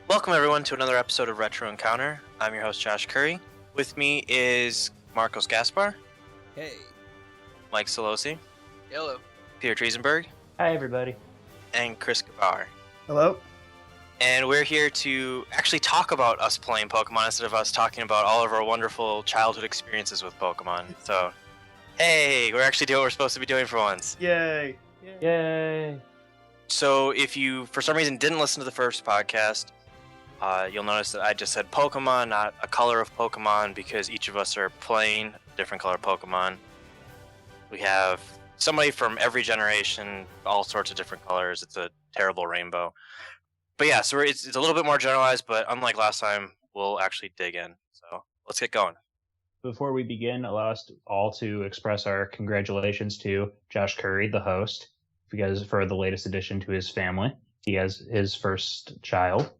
Welcome everyone to another episode of Retro Encounter. I'm your host Josh Curry. With me is Marcos Gaspar. Hey. Mike Sollosi. Hello. Peter Triezenberg. Hi everybody. And Chris Gebauer. Hello. And we're here to actually talk about us playing Pokemon instead of us talking about all of our wonderful childhood experiences with Pokemon. So, hey, we're actually doing what we're supposed to be doing for once. Yay. Yay. So if you, for some reason, didn't listen to the first podcast, you'll notice that I just said Pokemon, not a color of Pokemon, because each of us are playing a different color Pokemon. We have somebody from every generation, all sorts of different colors. It's a terrible rainbow. But yeah, so it's a little bit more generalized, but unlike last time, we'll actually dig in. So let's get going. Before we begin, allow us all to express our congratulations to Josh Curry, the host, because for the latest addition to his family. He has his first child.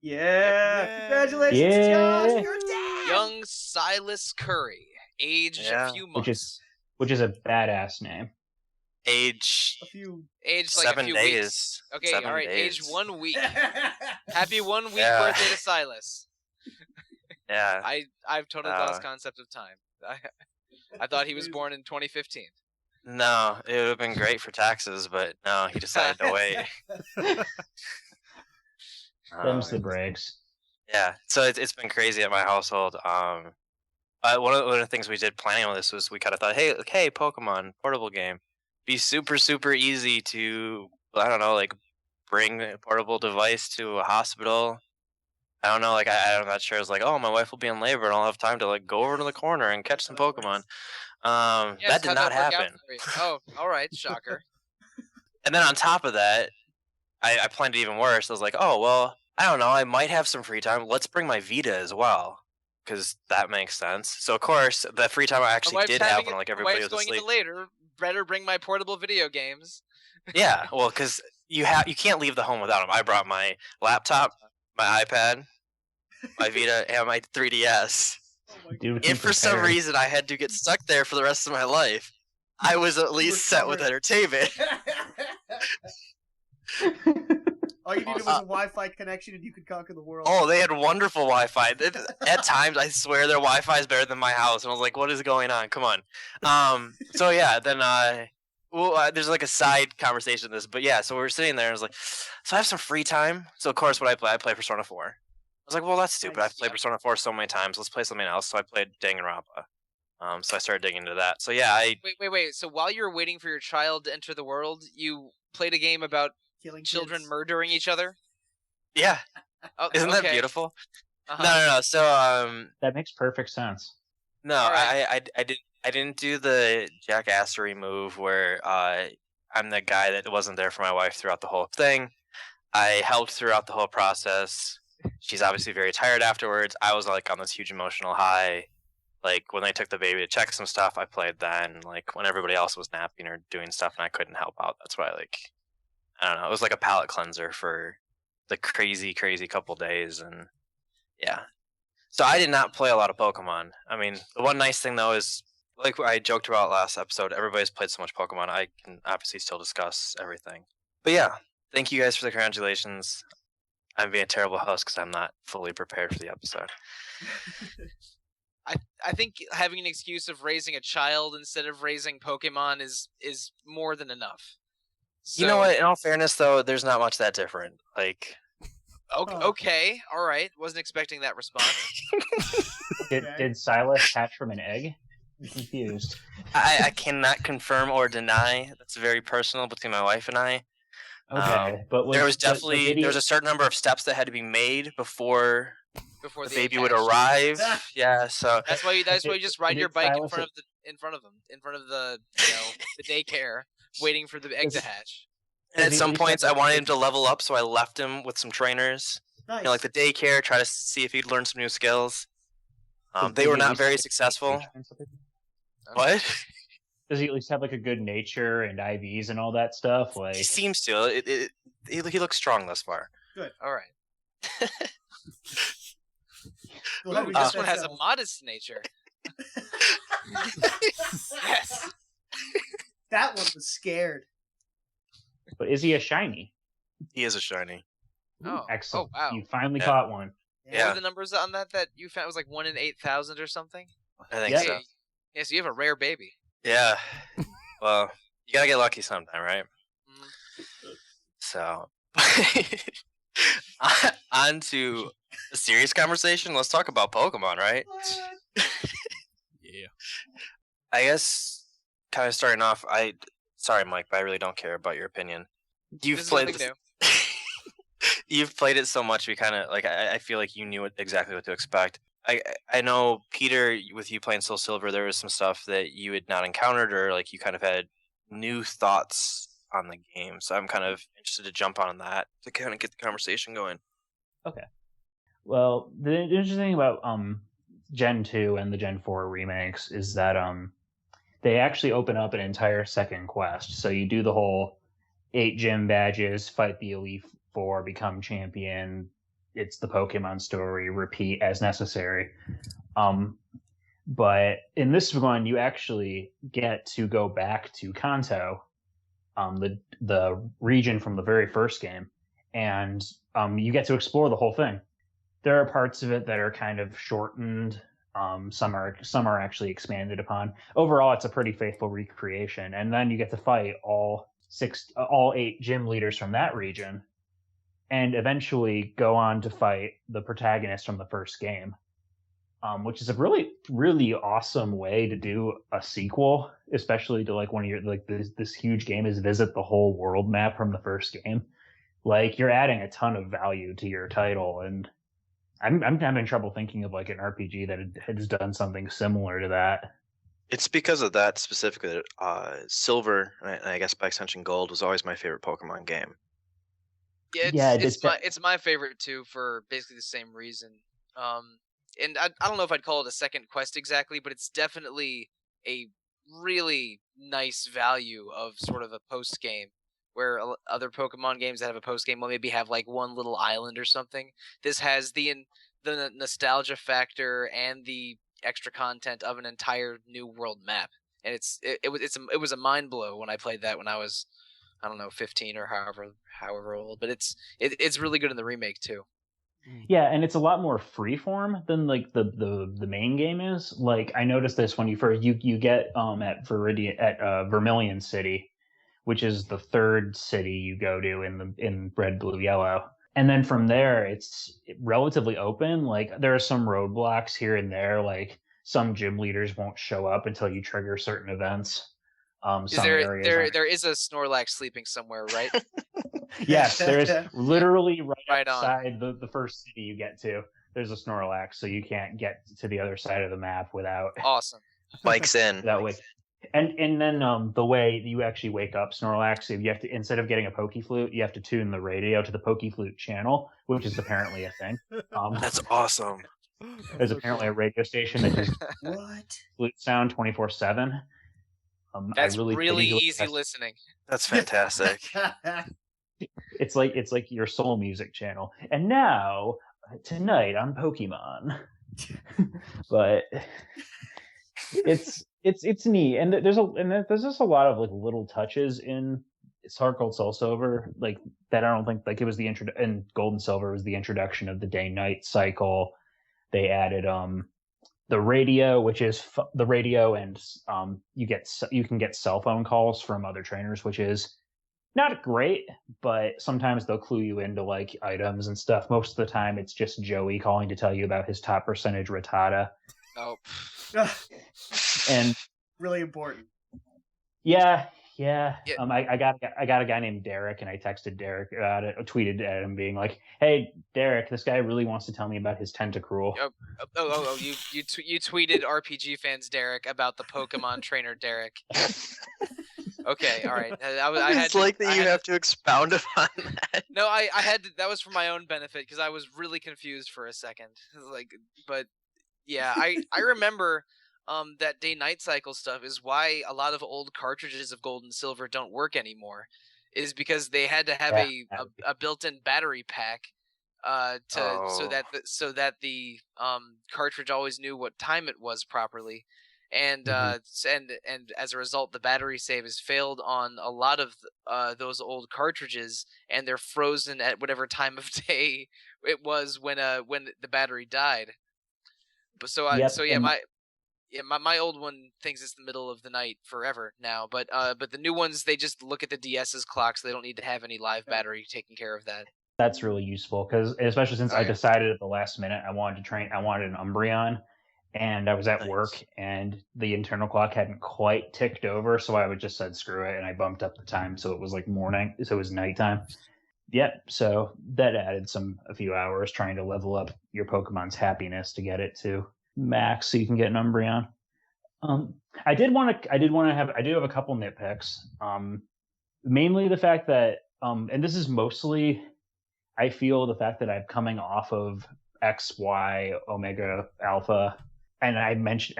Yeah. Congratulations, Yeah. Josh. You're dad. Young Silas Curry, age a few months. Which is a badass name. Age A few. Age like 7 a few days. weeks. Okay, 7 all right. days. Age 1 week. Happy 1 week Yeah. birthday to Silas. Yeah. I've totally lost concept of time. I thought he was born in 2015. No, it would have been great for taxes, but no, he decided to wait. Them's the breaks. Yeah, so it's been crazy at my household. One of the things we did planning on this was we kind of thought, hey, Pokemon portable game, be super easy to, I don't know, like bring a portable device to a hospital. I don't know, like I'm not sure. It's like, oh, my wife will be in labor and I'll have time to like go over to the corner and catch some Pokemon. That did not happen. Oh, all right, shocker. And then on top of that, I planned it even worse. I was like, oh, well, I don't know. I might have some free time. Let's bring my Vita as well, because that makes sense. So, of course, the free time I actually did have when like everybody was going asleep. into later. Better bring my portable video games. Yeah, well, because you can't leave the home without them. I brought my laptop, my iPad, my Vita, and my 3DS. Dude, If for some reason I had to get stuck there for the rest of my life, I was at least set with entertainment. All you needed was a Wi-Fi connection and you could conquer the world. Oh, they had wonderful Wi-Fi. At times, I swear their Wi-Fi is better than my house, and I was like, "What is going on? Come on." So yeah, then there's like a side conversation to this, but yeah, so we were sitting there, and I was like, "So I have some free time." So of course, what I play Persona 4. I was like, "Well, that's stupid. I've played Persona 4 so many times. Let's play something else." So I played Danganronpa. So I started digging into that. So yeah, Wait. So while you were waiting for your child to enter the world, you played a game about killing children kids. murdering each other? yeah, Oh, isn't that okay. beautiful? Uh-huh. No. So That makes perfect sense. no, Alright. I didn't do the jackassery move where I'm the guy that wasn't there for my wife throughout the whole thing. I helped throughout the whole process. She's obviously very tired afterwards. I was like on this huge emotional high. Like when they took the baby to check some stuff, I played then. Like when everybody else was napping or doing stuff and I couldn't help out, that's why I don't know. It was like a palate cleanser for the crazy couple days, and yeah. So I did not play a lot of Pokemon. I mean, the one nice thing though is, like I joked about last episode, everybody's played so much Pokemon. I can obviously still discuss everything. But yeah, thank you guys for the congratulations. I'm being a terrible host because I'm not fully prepared for the episode. I think having an excuse of raising a child instead of raising Pokemon is more than enough. So, You know what? In all fairness, though, there's not much that different. Like, Okay, all right. Wasn't expecting that response. Did Silas hatch from an egg? I'm confused. I cannot confirm or deny. That's very personal between my wife and I. Okay, but There was definitely there was a certain number of steps that had to be made before the baby would arrive. Yeah, so That's why you just ride Did your bike in Silas- front of the the daycare, waiting for the egg to hatch. and at he- some he points said I that- wanted him to level up, so I left him with some trainers. Nice. You know, like the daycare, try to see if he'd learn some new skills. Does They he were at not least very have, like, successful. nature and something? What? Does he at least have like a good nature and IVs and all that stuff? Like, He seems to. He looks strong thus far. Good. All right. Glad Ooh, we got this one that has a settled. modest nature. Yes. That one was scared. But is he a shiny? He is a shiny. Oh. Excellent. Oh, wow. You finally Yeah. caught one. What Yeah. were the numbers on that you found? It was like 1 in 8,000 or something? I think Yeah. so. Hey, yeah, so you have a rare baby. Yeah. Well, you gotta get lucky sometime, right? Mhm. So, on to a serious conversation. Let's talk about Pokemon, right? Yeah. I guess kind of starting off. Sorry, Mike, but I really don't care about your opinion. You've This is played nothing You've played it so much. We kind of like. I feel like you knew exactly what to expect. I know, Peter, with you playing Soul Silver, there was some stuff that you had not encountered, or like you kind of had new thoughts on the game. So I'm kind of interested to jump on that to kind of get the conversation going. Well, the interesting thing about Gen 2 and the Gen 4 remakes is that they actually open up an entire second quest. So you do the whole 8 gym badges, fight the Elite Four, become champion. It's the Pokemon story, repeat as necessary. But in this one, you actually get to go back to Kanto, the region from the very first game, and you get to explore the whole thing. There are parts of it that are kind of shortened. Some are actually expanded upon. Overall, it's a pretty faithful recreation. And then you get to fight all 8 gym leaders from that region, and eventually go on to fight the protagonist from the first game, which is a really, really awesome way to do a sequel, especially to like one of your like this huge game is visit the whole world map from the first game. Like you're adding a ton of value to your title, and I'm having trouble thinking of like an RPG that has done something similar to that. It's because of that specifically. Silver, and I guess by extension Gold, was always my favorite Pokemon game. Yeah, it's my favorite too for basically the same reason. And I don't know if I'd call it a second quest exactly, but it's definitely a really nice value of sort of a post game, where other Pokemon games that have a post game will maybe have like one little island or something. This has the nostalgia factor and the extra content of an entire new world map, and it was a mind blow when I played that when I was, I don't know, 15 or however old. But it's really good in the remake too. Yeah, and it's a lot more freeform than like the main game is. Like I noticed this when you get at Vermilion City, which is the third city you go to in Red, Blue, Yellow. And then from there it's relatively open. Like there are some roadblocks here and there, like some gym leaders won't show up until you trigger certain events. There is a Snorlax sleeping somewhere, right? Yes, there's literally Right on. outside the first city you get to. There's a Snorlax, so you can't get to the other side of the map without Awesome. Mike's in. And then the way you actually wake up Snorlax, if you have to, instead of getting a Pokeflute, you have to tune the radio to the Pokeflute channel, which is apparently a thing. That's awesome. There's apparently a radio station that just What? flute sound 24/7. That's I really pity easy listening. That's fantastic. It's like your soul music channel. And now tonight on Pokemon, but it's neat, and there's just a lot of like little touches in Heart Gold Soul Silver, like that I don't think like it was and Gold and Silver was the introduction of the day-night cycle. They added the radio, which is the radio, and you can get cell phone calls from other trainers, which is not great, but sometimes they'll clue you into like items and stuff. Most of the time, it's just Joey calling to tell you about his top percentage Rattata. Oh, And really important. yeah. Yeah. I got a guy named Derek, and I texted Derek about it, tweeted at him being like, "Hey, Derek, this guy really wants to tell me about his Tentacruel." You tweeted RPG fans Derek about the Pokemon trainer Derek. Okay, all right. I had have to expound upon that. No, I had to, that was for my own benefit because I was really confused for a second. But yeah, I remember that day-night cycle stuff is why a lot of old cartridges of Gold and Silver don't work anymore, is because they had to have a built-in battery pack so that the cartridge always knew what time it was properly, and and as a result, the battery save has failed on a lot of those old cartridges, and they're frozen at whatever time of day it was when the battery died. But my old one thinks it's the middle of the night forever now, but the new ones, they just look at the DS's clock, so they don't need to have any live battery taking care of that. That's really useful, because especially since I decided at the last minute I wanted an Umbreon, and I was at work and the internal clock hadn't quite ticked over, so I would just said screw it, and I bumped up the time so it was like morning, so it was nighttime. Yep, so that added a few hours trying to level up your Pokemon's happiness to get it to max so you can get an Umbreon. I do have a couple nitpicks. Mainly the fact that and this is mostly, I feel, the fact that I'm coming off of X, Y, Omega, Alpha, and I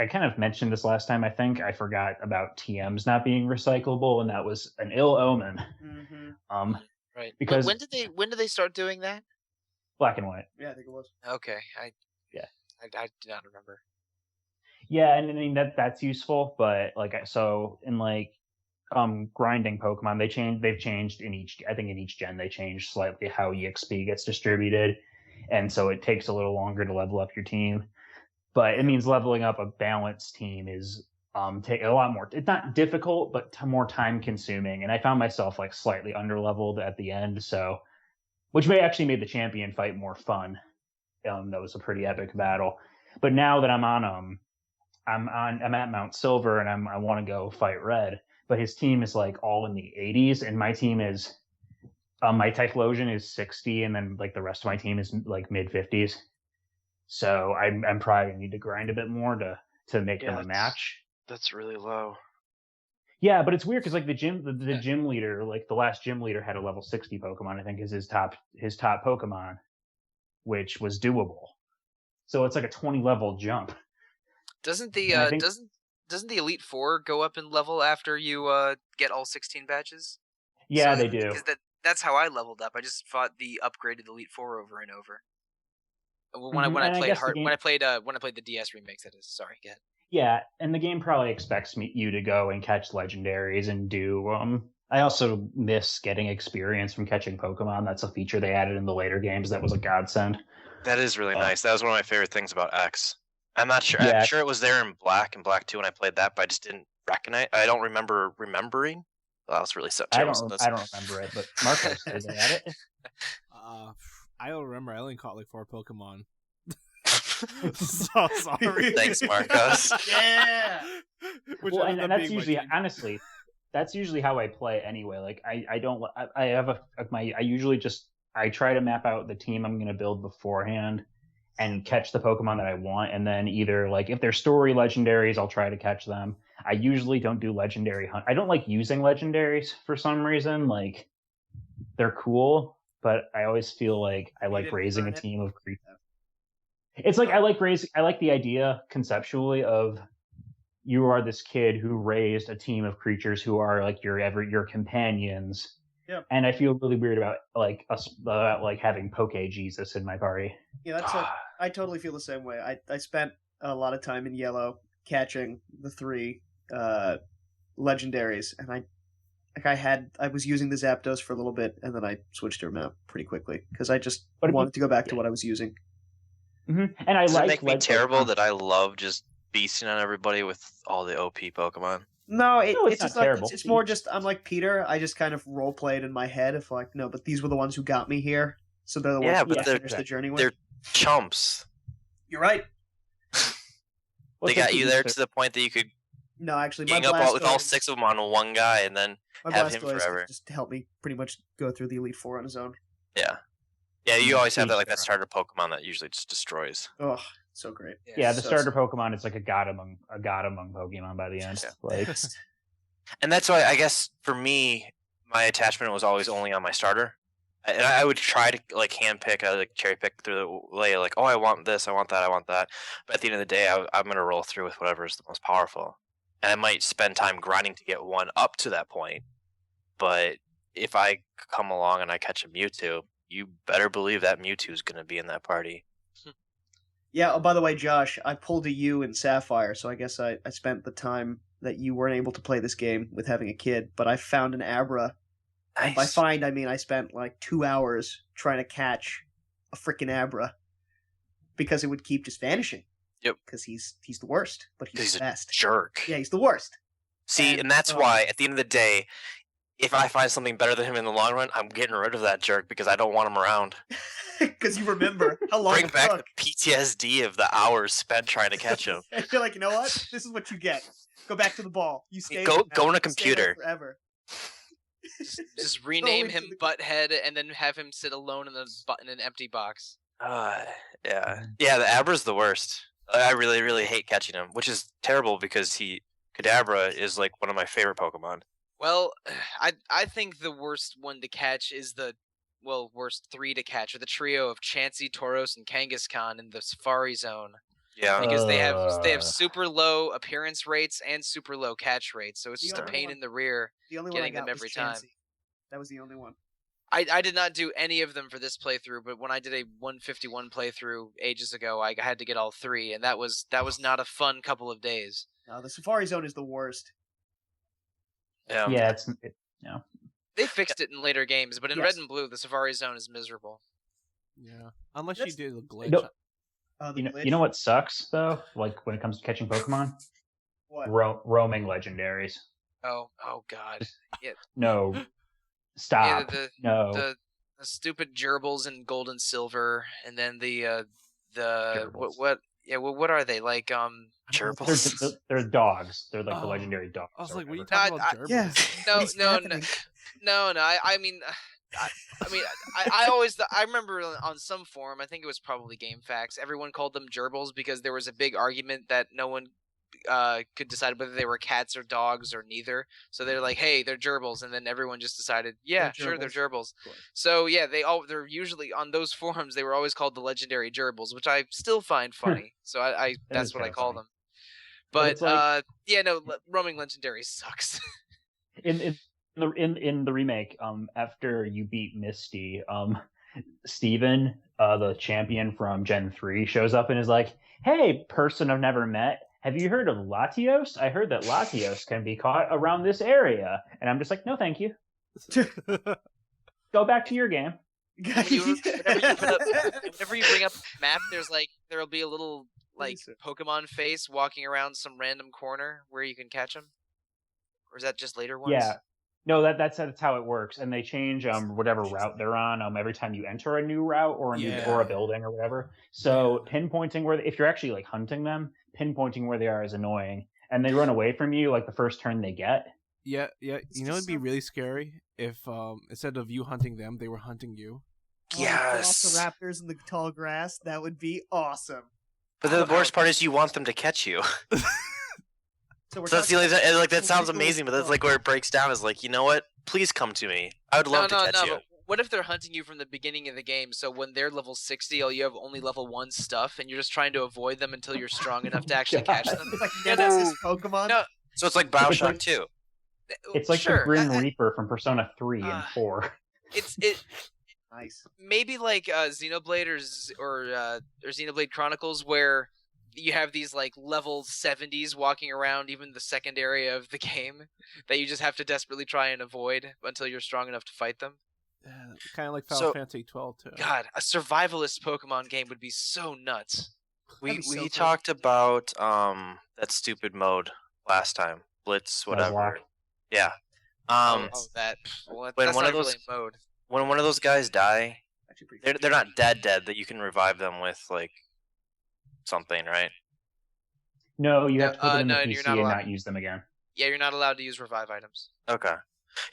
kind of mentioned this last time. I think I forgot about TMs not being recyclable, and that was an ill omen. Mm-hmm. Right. Because when did they start doing that? Black and White. Yeah, I think it was. Okay. I do not remember. Yeah, and I mean that's useful, but grinding Pokemon, they've changed in each gen they changed slightly how EXP gets distributed, and so it takes a little longer to level up your team. But it means leveling up a balanced team is take a lot more. It's not difficult, but more time consuming. And I found myself like slightly underleveled at the end, which actually made the champion fight more fun. That was a pretty epic battle. But now that I'm at Mount Silver and I want to go fight Red, but his team is like all in the 80s, and my team is my Typhlosion is 60, and then like the rest of my team is like mid 50s. So I'm probably gonna need to grind a bit more to make them a match. That's really low. Yeah, but it's weird because like the gym leader, like the last gym leader, had a level 60 Pokemon. I think is his top Pokemon, which was doable. So it's like a 20 level jump. Doesn't the doesn't the Elite Four go up in level after you get all 16 badges? Yeah, they do. Because that's how I leveled up. I just fought the upgraded Elite Four over and over. When I played the DS remakes, that is. Sorry, go ahead. Yeah, and the game probably expects you to go and catch legendaries and do. I also miss getting experience from catching Pokemon. That's a feature they added in the later games that was a godsend. That is really nice. That was one of my favorite things about X. I'm not sure. Yeah. I'm sure it was there in Black and Black 2 when I played that, but I just didn't recognize. I don't remember remembering. Well, I was really so terrible. I don't remember it, but Marcos, did they add it? I don't remember. I only caught like 4 Pokemon. So sorry. Thanks, Marcos. Yeah. Well, and that's usually, honestly, that's usually how I play anyway. Like I try to map out the team I'm going to build beforehand and catch the Pokemon that I want, and then either like if they're story legendaries, I'll try to catch them. I usually don't do legendary hunt. I don't like using legendaries for some reason. Like they're cool, but I always feel like I like raising a team of creatures. It's like I like the idea conceptually of you are this kid who raised a team of creatures who are like your companions. Yep. And I feel really weird about having Poke Jesus in my party. Yeah, I totally feel the same way. I spent a lot of time in Yellow catching the 3 legendaries, and I was using the Zapdos for a little bit, and then I switched to them out pretty quickly because I just wanted to go back to what I was using. Mm-hmm. And Does it make me terrible that I love just beasting on everybody with all the OP Pokemon? No, it's just terrible. It's more just I'm like Peter. I just kind of role played in my head of like, no, but these were the ones who got me here, so they're the ones who finished the journey with. They're chumps. You're right. They got you there to the point that you could. No, actually, gang up with all 6 of them on one guy and then have him forever. Just to help me pretty much go through the Elite Four on his own. Yeah. Yeah, you always have that starter Pokemon that usually just destroys. Oh, so great. Yeah, the starter Pokemon is like a god among Pokemon by the end. Yeah. And that's why I guess for me, my attachment was always only on my starter. And I would try to like handpick, cherry pick through the layer, like, oh, I want this, I want that, I want that. But at the end of the day, I'm going to roll through with whatever is the most powerful. And I might spend time grinding to get one up to that point. But if I come along and I catch a Mewtwo, you better believe that Mewtwo's going to be in that party. Yeah, oh, by the way, Josh, I pulled a U in Sapphire, so I guess I spent the time that you weren't able to play this game with having a kid, but I found an Abra. Nice. And by find, I mean I spent like 2 hours trying to catch a freaking Abra because it would keep just vanishing. Yep. Because he's the worst, but he's the best. Jerk. Yeah, he's the worst. See, and that's why, at the end of the day, if I find something better than him in the long run, I'm getting rid of that jerk because I don't want him around. Because you remember how long Bring it back took. the PTSD of the hours spent trying to catch him. I feel like, you know what? This is what you get. Go back to the ball. You stay Go there on a computer. forever. Just rename him Butthead and then have him sit alone in an empty box. Yeah. The Abra's the worst. I really, really hate catching him, which is terrible because Kadabra is like one of my favorite Pokemon. Well, I think the worst one to catch is worst 3 to catch are the trio of Chansey, Tauros, and Kangaskhan in the Safari Zone. Yeah. Because they have super low appearance rates and super low catch rates, so it's just a pain in the rear getting them every time. That was the only one. I did not do any of them for this playthrough, but when I did a 151 playthrough ages ago, I had to get all 3, and that was not a fun couple of days. No, the Safari Zone is the worst. Yeah, They fixed it in later games, but in Red and Blue, the Safari Zone is miserable. Yeah, unless you do the glitch. You know what sucks though? Like when it comes to catching Pokemon, what? Roaming legendaries. Oh God! Yeah. No, stop. Yeah, no. The stupid gerbils in Gold and Silver, and then the what are they like? Gerbils. They're dogs. They're like the legendary dogs. I was like, what are you talking about? Gerbils? No. I remember on some forum, I think it was probably GameFAQs, everyone called them gerbils because there was a big argument that no one could decide whether they were cats or dogs or neither. So they're like, hey, they're gerbils, and then everyone just decided, yeah, sure, they're gerbils. So yeah, they're usually on those forums. They were always called the legendary gerbils, which I still find funny. So I that's what I call them. But roaming legendary sucks. In the remake, after you beat Misty, Steven, the champion from Gen 3, shows up and is like, hey, person I've never met, have you heard of Latios? I heard that Latios can be caught around this area. And I'm just like, no, thank you. Go back to your game. Whenever you bring up a map, there'll be a little Pokemon face walking around some random corner where you can catch them. Or is that just later ones? Yeah. No, that's how it works, and they change whatever route they're on every time you enter a new route or a building or whatever. So pinpointing if you're actually like hunting them, pinpointing where they are is annoying, and they run away from you like the first turn they get. Yeah. You know, it'd be really scary if instead of you hunting them, they were hunting you. Yes. Off the raptors in the tall grass, that would be awesome. But the worst part is you want them to catch you. So that's the only thing, like that sounds amazing, but that's like where it breaks down is like, you know what? Please come to me. I would love to catch you. But what if they're hunting you from the beginning of the game? So when they're level 60, you have only level 1 stuff, and you're just trying to avoid them until you're strong enough to actually catch them. It's like Nemesis Pokemon. No. So it's like Bioshock 2. It's like the Grim Reaper from Persona 3 and 4. It's nice. Maybe like Xenoblade or Xenoblade Chronicles, where you have these like level 70s walking around even the second area of the game that you just have to desperately try and avoid until you're strong enough to fight them. Kind of like Final Fantasy 12 too. God, a survivalist Pokemon game would be so nuts. We talked about that stupid mode last time, Blitz, whatever. Yeah. When one of those mode. When one of those guys die, they're not dead that you can revive them with like something, right? No, you have to put them in the PC and not use them again. Yeah, you're not allowed to use revive items. Okay.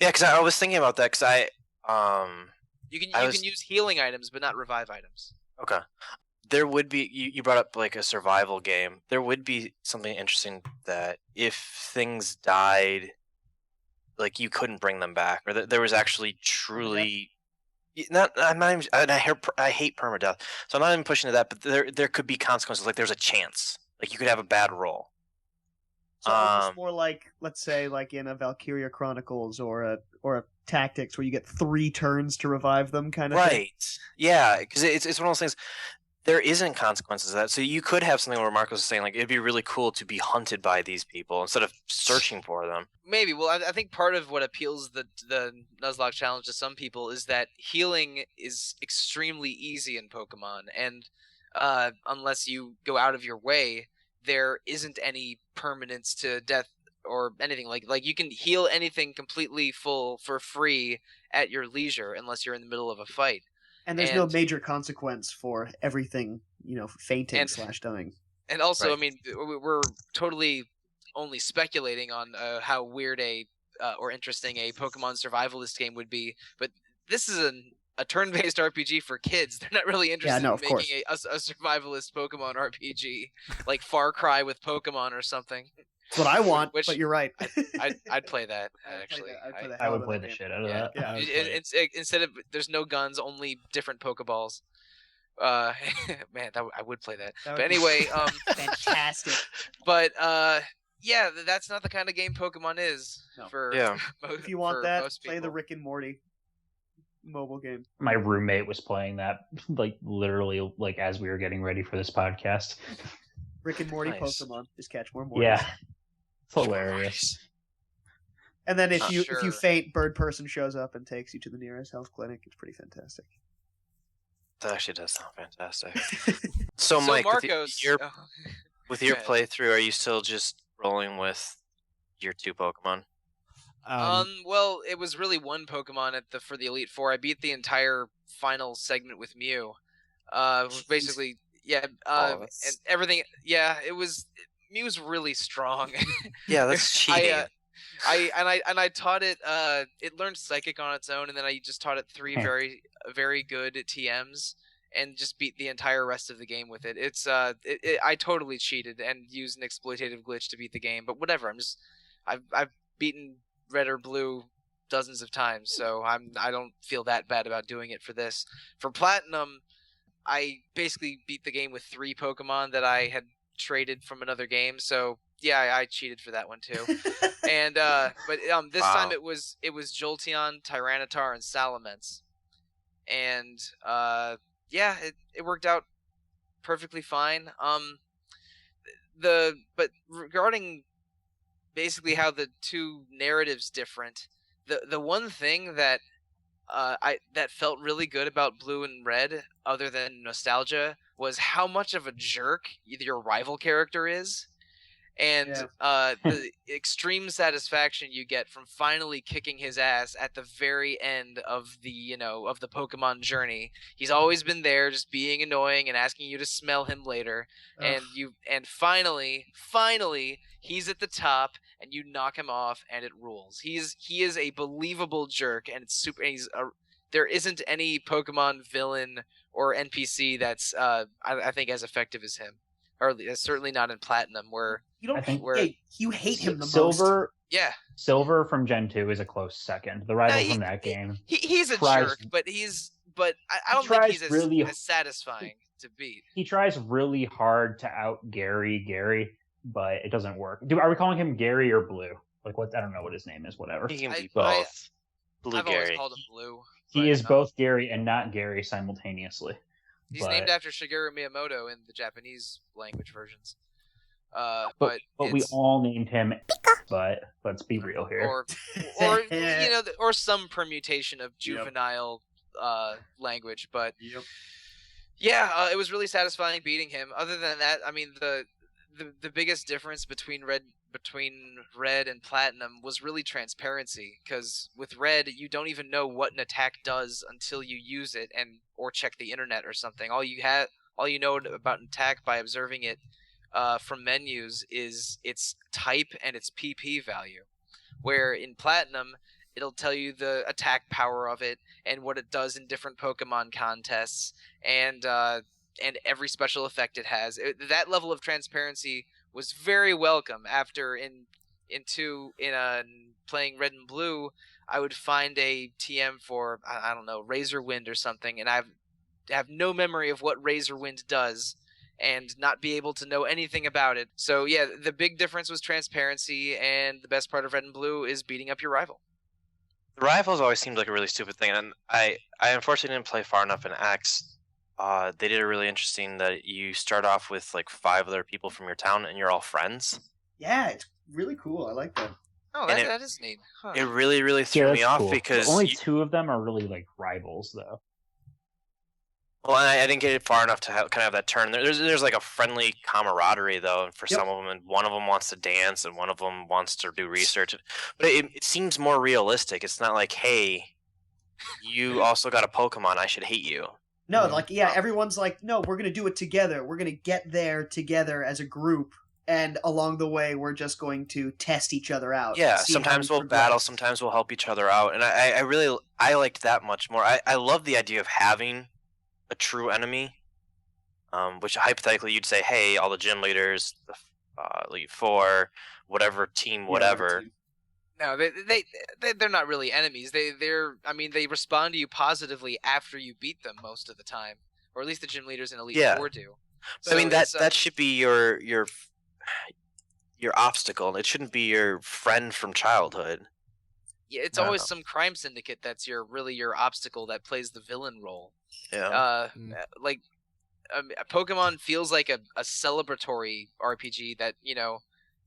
Yeah, because I was thinking about that because you can use healing items, but not revive items. Okay. There would be you brought up like a survival game. There would be something interesting that if things died, like you couldn't bring them back, or that there was actually truly. I'm not even, I hate permadeath, so I'm not even pushing to that. But there could be consequences. Like there's a chance, like you could have a bad roll. So almost more like, let's say, like in a Valkyria Chronicles or a tactics where you get 3 turns to revive them, kind of thing. Right. Yeah, because it's one of those things. There isn't consequences to that. So you could have something where Marcos was saying, like, it'd be really cool to be hunted by these people instead of searching for them. Maybe. Well, I think part of what appeals the Nuzlocke challenge to some people is that healing is extremely easy in Pokemon, and unless you go out of your way, there isn't any permanence to death or anything. Like you can heal anything completely full for free at your leisure unless you're in the middle of a fight. And there's no major consequence for everything, fainting / dying. And also, Right. I mean, we're totally only speculating on how weird or interesting a Pokemon survivalist game would be, but this is a turn-based RPG for kids. They're not really interested in making a survivalist Pokemon RPG, like Far Cry with Pokemon or something. That's what I want, but you're right. I'd play that, actually. I would play the shit out of that. Yeah. Instead of, there's no guns, only different Pokeballs. Man, I would play that. But anyway, fantastic. But yeah, that's not the kind of game Pokemon is. No. If you want that, play the Rick and Morty mobile game. My roommate was playing that, literally, as we were getting ready for this podcast. Rick and Morty Nice. Pokemon. Just catch more Mortys. Yeah, it's hilarious. And then if you faint, Bird Person shows up and takes you to the nearest health clinic. It's pretty fantastic. That actually does sound fantastic. So Mike, Marcos, with your playthrough, are you still just rolling with your 2 Pokemon? Well, it was really 1 Pokemon for the Elite Four. I beat the entire final segment with Mew. Basically, and everything. Yeah, Mew's really strong. Yeah, that's cheating. I taught it. It learned Psychic on its own, and then I just taught it 3 very, very good TMs, and just beat the entire rest of the game with it. I totally cheated and used an exploitative glitch to beat the game, but whatever. I've beaten Red or Blue dozens of times, so I don't feel that bad about doing it for this. For Platinum, I basically beat the game with 3 Pokemon that I had traded from another game, so yeah, I cheated for that one too. And but this time it was Jolteon, Tyranitar, and Salamence. And yeah, it worked out perfectly fine. But regarding basically how the 2 narratives different, the one thing that that felt really good about Blue and Red, other than nostalgia, was how much of a jerk your rival character is. And the extreme satisfaction you get from finally kicking his ass at the very end of the of the Pokemon journey. He's always been there, just being annoying and asking you to smell him later. Ugh. And finally he's at the top, and you knock him off, and it rules. He is a believable jerk, and it's super. And there isn't any Pokemon villain or NPC that's I think as effective as him. Or certainly not in Platinum, where you hate him the Silver, most. Yeah, Silver from Gen 2 is a close second. The rival from that game. He's a jerk, but I don't think he's as satisfying to beat. He tries really hard to out Gary, but it doesn't work. Are we calling him Gary or Blue? What? I don't know what his name is. Whatever. He can be both. I've always called him Blue. He is both Gary and not Gary simultaneously. He's named after Shigeru Miyamoto in the Japanese language versions. But we all named him Pika. But let's be real here. Or some permutation of juvenile language. But yeah, it was really satisfying beating him. Other than that, I mean, the biggest difference between Red and Platinum was really transparency, because with Red you don't even know what an attack does until you use it or check the internet or something. All you know about an attack by observing it from menus is its type and its PP value, where in Platinum it'll tell you the attack power of it and what it does in different Pokemon contests and every special effect it has. That level of transparency was very welcome. After playing Red and Blue, I would find a TM for I don't know, Razor Wind or something, and I have no memory of what Razor Wind does, and not be able to know anything about it. So yeah, the big difference was transparency, and the best part of Red and Blue is beating up your rival. The rivals always seemed like a really stupid thing, and I unfortunately didn't play far enough in X. They did a really interesting that you start off with like 5 other people from your town, and you're all friends. Yeah, it's really cool. I like that. Oh, that is neat. Huh. It really, really threw me off cool. because only 2 of them are really like rivals, though. Well, I didn't get it far enough to kind of have that turn. There's like a friendly camaraderie though for some of them, and one of them wants to dance, and one of them wants to do research. But it seems more realistic. It's not like, hey, you also got a Pokemon, I should hate you. No, like everyone's like, no, we're gonna do it together. We're gonna get there together as a group, and along the way, we're just going to test each other out. Yeah, sometimes we'll battle, sometimes we'll help each other out, and I really liked that much more. I love the idea of having a true enemy, which hypothetically you'd say, hey, all the gym leaders, Elite Four, whatever team, whatever. No, they're not really enemies. They respond to you positively after you beat them most of the time, or at least the gym leaders in Elite Four do. So, I mean that should be your obstacle. It shouldn't be your friend from childhood. Yeah, it's always some crime syndicate that's your obstacle that plays the villain role. Yeah. Pokemon feels like a celebratory RPG that,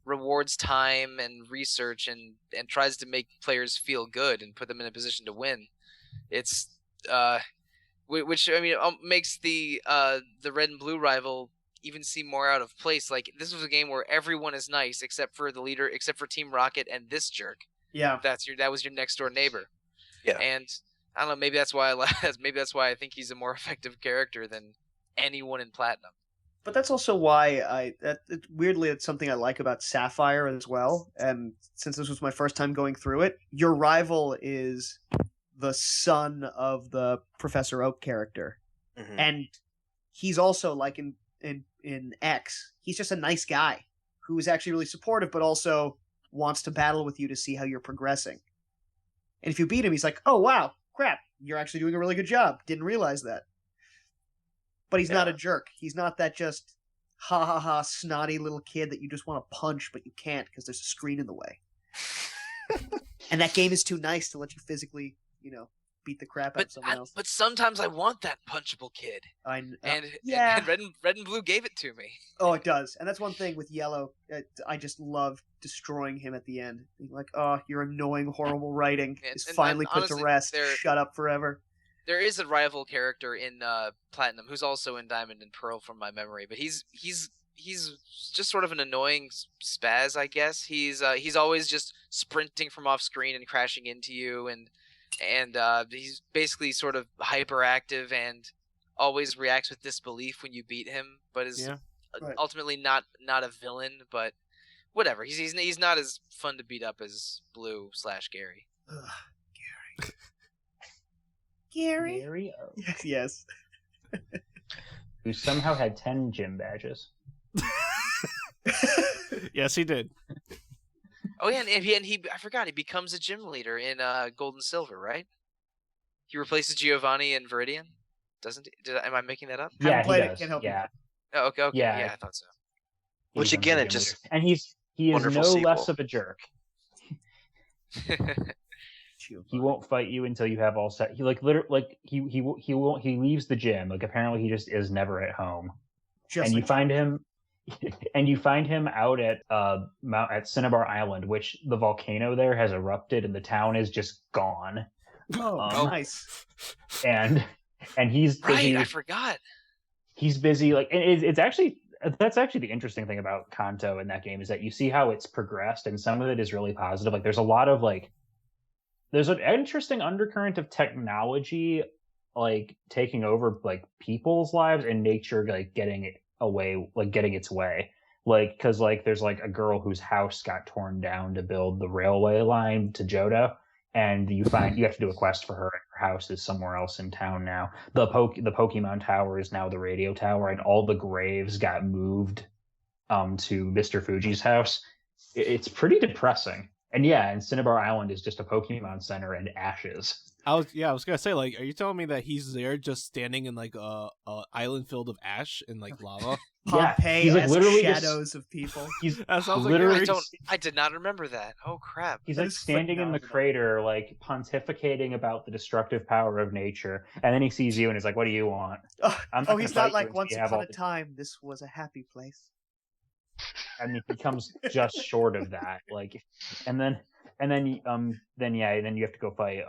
rewards time and research and tries to make players feel good and put them in a position to win. It's which makes the red and blue rival even seem more out of place. Like, this was a game where everyone is nice except for the leader, except for Team Rocket and this jerk. Yeah, that was your next door neighbor. Yeah, and I don't know. Maybe that's why I think he's a more effective character than anyone in Platinum. But that's also why weirdly, it's something I like about Sapphire as well. And since this was my first time going through it, your rival is the son of the Professor Oak character, and he's also like in X. He's just a nice guy who is actually really supportive, but also wants to battle with you to see how you're progressing. And if you beat him, he's like, oh, wow, crap, you're actually doing a really good job. Didn't realize that. But he's not a jerk. He's not that just ha, snotty little kid that you just want to punch, but you can't because there's a screen in the way. And that game is too nice to let you physically, beat the crap out of someone else. But sometimes I want that punchable kid. And red and blue gave it to me. Oh, it does. And that's one thing with Yellow. I just love destroying him at the end. Being like, oh, your annoying, horrible writing is finally put to rest. Shut up forever. There is a rival character in Platinum who's also in Diamond and Pearl from my memory, but he's just sort of an annoying spaz, I guess. He's always just sprinting from off screen and crashing into you, and he's basically sort of hyperactive and always reacts with disbelief when you beat him, but is ultimately not a villain. But whatever, he's not as fun to beat up as Blue/Gary. Gary? Gary? Oh. Yes. Who somehow had 10 gym badges. Yes, he did. Oh yeah, and he I forgot, he becomes a gym leader in Gold and Silver, right? He replaces Giovanni in Viridian, doesn't he? Am I making that up? Yeah, haven't played he does. Can't help you. Oh, okay. Yeah. I thought so. Which again, it just and he is no less of a jerk. He won't fight you until you have all set. He he leaves the gym. Like, apparently he just is never at home. And you find him out at Cinnabar Island, which the volcano there has erupted and the town is just gone. Oh, nice. And he's busy. Right, I forgot. He's busy. Like, and that's actually the interesting thing about Kanto in that game, is that you see how it's progressed, and some of it is really positive. Like, there's a lot of there's an interesting undercurrent of technology, like, taking over, like, people's lives, and nature, like, getting its way. Like, because, like, there's, like, a girl whose house got torn down to build the railway line to Johto, and you have to do a quest for her, and her house is somewhere else in town now. The Pokemon Tower is now the radio tower, and all the graves got moved to Mr. Fuji's house. It's pretty depressing. And yeah, and Cinnabar Island is just a Pokemon Center and ashes. I was gonna say, like, are you telling me that he's there just standing in like a island filled of ash and like lava? Pompeii, he's like literally shadows of people. That sounds literally. Like I did not remember that. Oh crap! He's like standing in the crater, like pontificating about the destructive power of nature, and then he sees you and he's like, "What do you want?" He's not like once upon a time this was a happy place. And he becomes just short of that, like, and then you have to go fight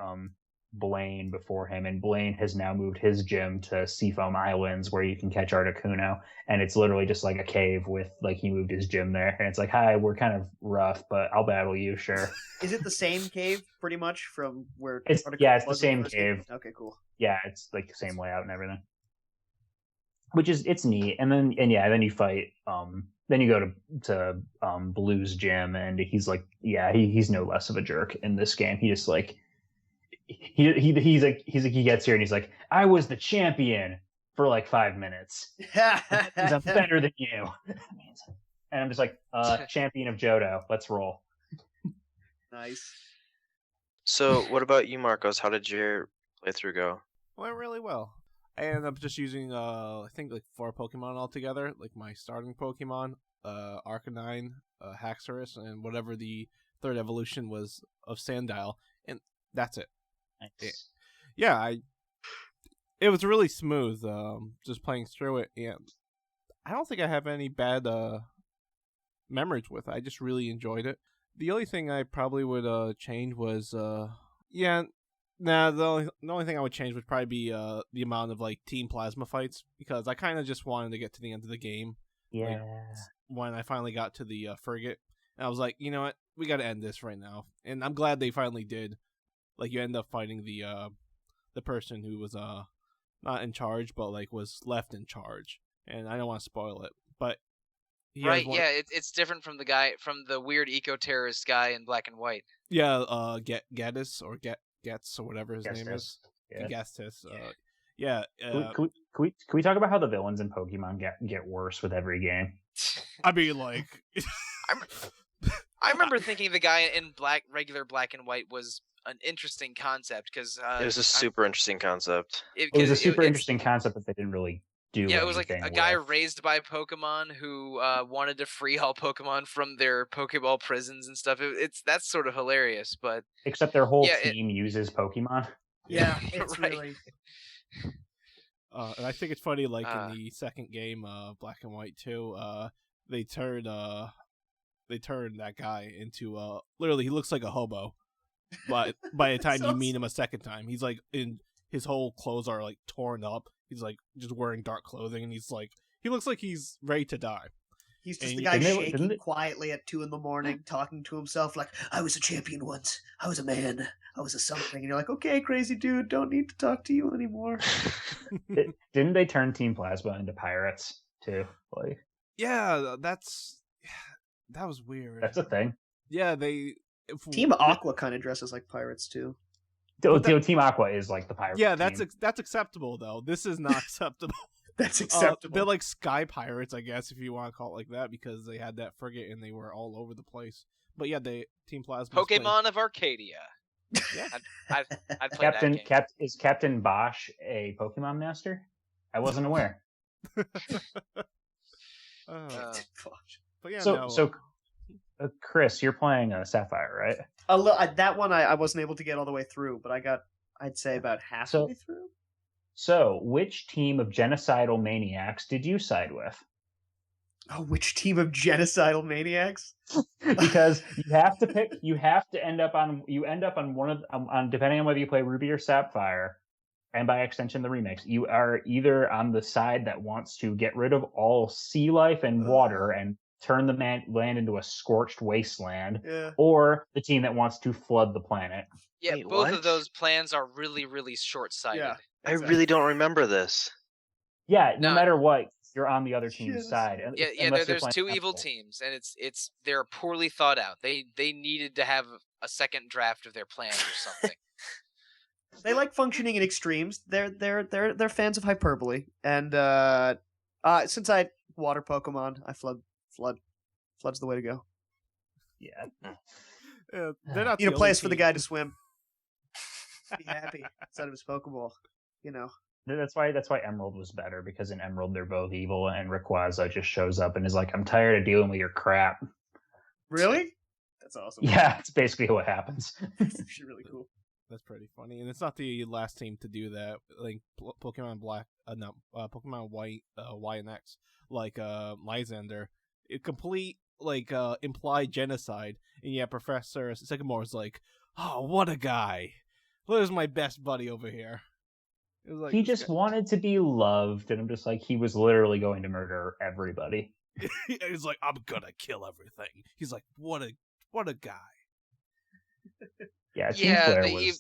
Blaine before him, and Blaine has now moved his gym to Seafoam Islands where you can catch Articuno, and it's literally just like a cave with like he moved his gym there, and it's like, hi, we're kind of rough, but I'll battle you, sure. Is it the same cave pretty much from where it's the same cave. Okay, cool. Yeah, it's like the same layout and everything, which is it's neat. And then you fight then you go to Blue's gym, and he's like, he's no less of a jerk in this game. He just like he gets here and he's like, I was the champion for like 5 minutes. I'm better than you. And I'm just like, champion of Johto, let's roll. Nice. So what about you, Marcos? How did your playthrough go? Went really well. I ended up just using I think like 4 Pokemon altogether, like my starting Pokemon, Arcanine, Haxorus, and whatever the third evolution was of Sandile, and that's it. Nice. It was really smooth, just playing through it, and I don't think I have any bad memories with it. I just really enjoyed it. The only thing I probably would change was the only thing I would change would probably be the amount of like Team Plasma fights, because I kind of just wanted to get to the end of the game. Yeah. Like, when I finally got to the frigate, and I was like, you know what, we got to end this right now, and I'm glad they finally did. Like, you end up fighting the person who was not in charge, but like was left in charge, and I don't want to spoil it, but it's different from the weird eco-terrorist guy in Black and White. Yeah, Gaddis or Getz or whatever his name is. Gastis. Can we talk about how the villains in Pokemon get worse with every game? I mean, like, I remember thinking the guy in regular Black and White was an interesting concept, because it was a super interesting concept. It was a super interesting concept that they didn't really do. Yeah, it was like a guy raised by Pokemon who wanted to free all Pokemon from their Pokeball prisons and stuff. That's sort of hilarious, but except their whole team uses Pokemon. Yeah, it's right. Really. And I think it's funny, like in the second game, Black and White 2, they turned that guy into literally he looks like a hobo. But by the time you meet him a second time, he's like his whole clothes are like torn up. He's like just wearing dark clothing, and he looks like he's ready to die. He's just the guy shaking quietly at 2 a.m, talking to himself like, I was a champion once. I was a man. I was a something. And you're like, okay, crazy dude, don't need to talk to you anymore. Didn't they turn Team Plasma into pirates too? Like, yeah, that was weird. That's a thing. Yeah, Team Aqua kind of dresses like pirates too. Team Aqua is like the pirate. Yeah, that's acceptable though. This is not acceptable. That's acceptable. They're like sky pirates, I guess, if you want to call it like that, because they had that frigate and they were all over the place. But yeah, Team Plasma. Pokemon of Arcadia. Yeah, I'd play that game. Is Captain Bosch a Pokemon master? I wasn't aware. But yeah, so Chris, you're playing Sapphire, right? That one I wasn't able to get all the way through, but I'd say about halfway through. So, which team of genocidal maniacs did you side with? Oh, which team of genocidal maniacs? Because you have to pick. You have to end up on one of depending on whether you play Ruby or Sapphire, and by extension the remix. You are either on the side that wants to get rid of all sea life and water and turn the land into a scorched wasteland, or the team that wants to flood the planet. Yeah, both of those plans are really, really short-sighted. Yeah, exactly. I really don't remember this. Yeah, no matter what, you're on the other team's side. There's 2 evil teams, and they're poorly thought out. They needed to have a second draft of their plan or something. They like functioning in extremes. They're fans of hyperbole, and since I water Pokemon, I flood. Flood's the way to go. Yeah. They're not. Need a place for the guy to swim. Be happy instead of his Pokeball. That's why Emerald was better, because in Emerald they're both evil, and Rayquaza just shows up and is like, "I'm tired of dealing with your crap." Really? That's awesome. Yeah, it's basically what happens. That's actually really cool. That's pretty funny, and it's not the last team to do that. Like Pokemon Black, Pokemon White, Y and X, like Lysander, it complete implied genocide, and yet Professor Sycamore is like, "Oh, what a guy! There's my best buddy over here." It was like, he just wanted to be loved, and I'm just like, he was literally going to murder everybody. He's like, "I'm gonna kill everything." He's like, "What a guy." Yeah, the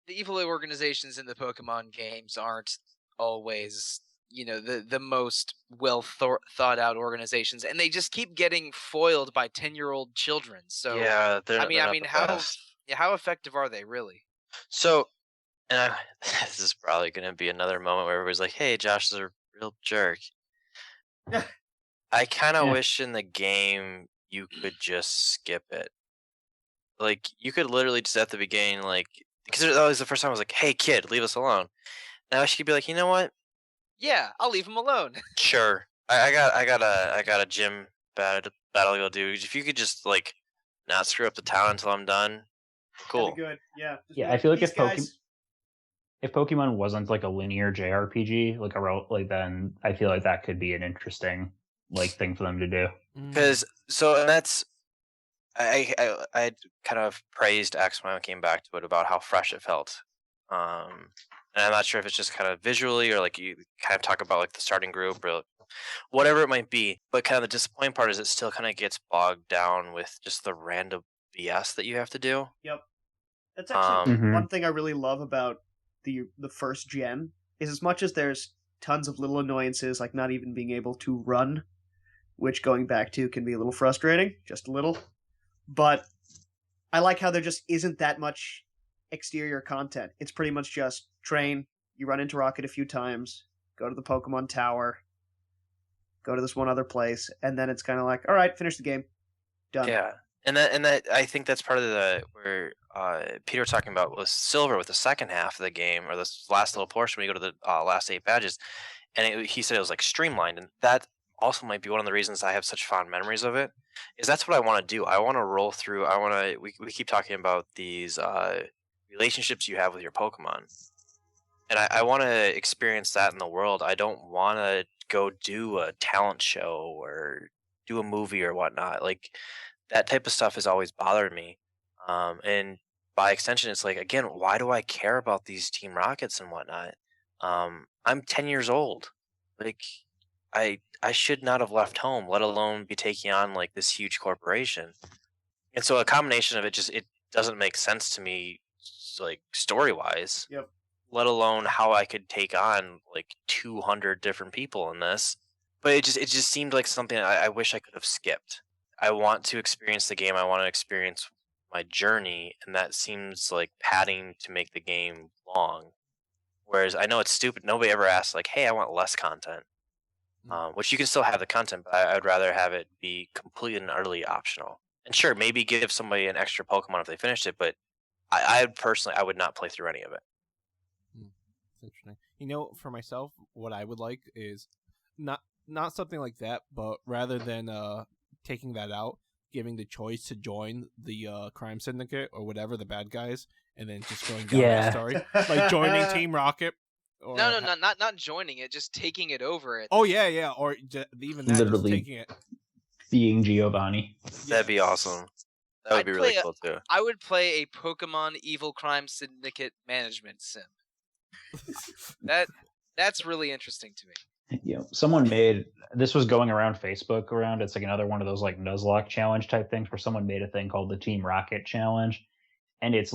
evil organizations in the Pokemon games aren't always, the most well thought out organizations, and they just keep getting foiled by 10-year-old children. So yeah, how effective are they really? So, and this is probably going to be another moment where everybody's like, "Hey, Josh is a real jerk." I kind of wish in the game you could just skip it. Like, you could literally just at the beginning, because that was the first time I was like, "Hey, kid, leave us alone." Now she could be like, "You know what? Yeah, I'll leave him alone." Sure. I got a gym battle to go do. If you could just not screw up the town until I'm done, cool. That'd be good. Yeah. Yeah, I feel like if Pokemon wasn't like a linear JRPG, then I feel like that could be an interesting thing for them to do. Because and that's I kind of praised X when I came back to it about how fresh it felt. And I'm not sure if it's just kind of visually or you kind of talk about the starting group or whatever it might be. But kind of the disappointing part is it still kind of gets bogged down with just the random BS that you have to do. Yep. That's actually one thing I really love about the first gen is, as much as there's tons of little annoyances, like not even being able to run, which going back to can be a little frustrating, just a little. But I like how there just isn't that much exterior content. It's pretty much just train, you run into Rocket a few times, go to the Pokemon Tower, go to this one other place, and then it's kind of like, all right, finish the game, done. Yeah, and that I think that's part of where Peter was talking about with Silver with the second half of the game, or this last little portion when you go to the last 8 badges, and he said it was streamlined, and that also might be one of the reasons I have such fond memories of it. Is that's what I want to do. I want to roll through. We keep talking about these relationships you have with your Pokemon, and I want to experience that in the world. I don't want to go do a talent show or do a movie or whatnot. That type of stuff has always bothered me. And by extension, it's again, why do I care about these Team Rockets and whatnot? I'm 10 years old. I should not have left home, let alone be taking on this huge corporation. And so a combination of it doesn't make sense to me, story wise. Yep. Let alone how I could take on 200 different people in this. But it just seemed like something I wish I could have skipped. I want to experience the game. I want to experience my journey, and that seems like padding to make the game long. Whereas I know it's stupid. Nobody ever asks "Hey, I want less content," which you can still have the content, but I would rather have it be completely and utterly optional. And sure, maybe give somebody an extra Pokemon if they finished it, but I personally would not play through any of it. Interesting. For myself, what I would like is not something like that, but rather than taking that out, giving the choice to join the crime syndicate or whatever, the bad guys, and then just going down the story, joining Team Rocket. Or no, not joining it, just taking it over. Oh yeah, or even that, literally just taking it, being Giovanni. That'd be awesome. That would be really cool too. I would play a Pokemon Evil Crime Syndicate management sim. That's really interesting to me. Yeah, someone made this was going around Facebook around. It's another one of those Nuzlocke challenge type things where someone made a thing called the Team Rocket challenge, and it's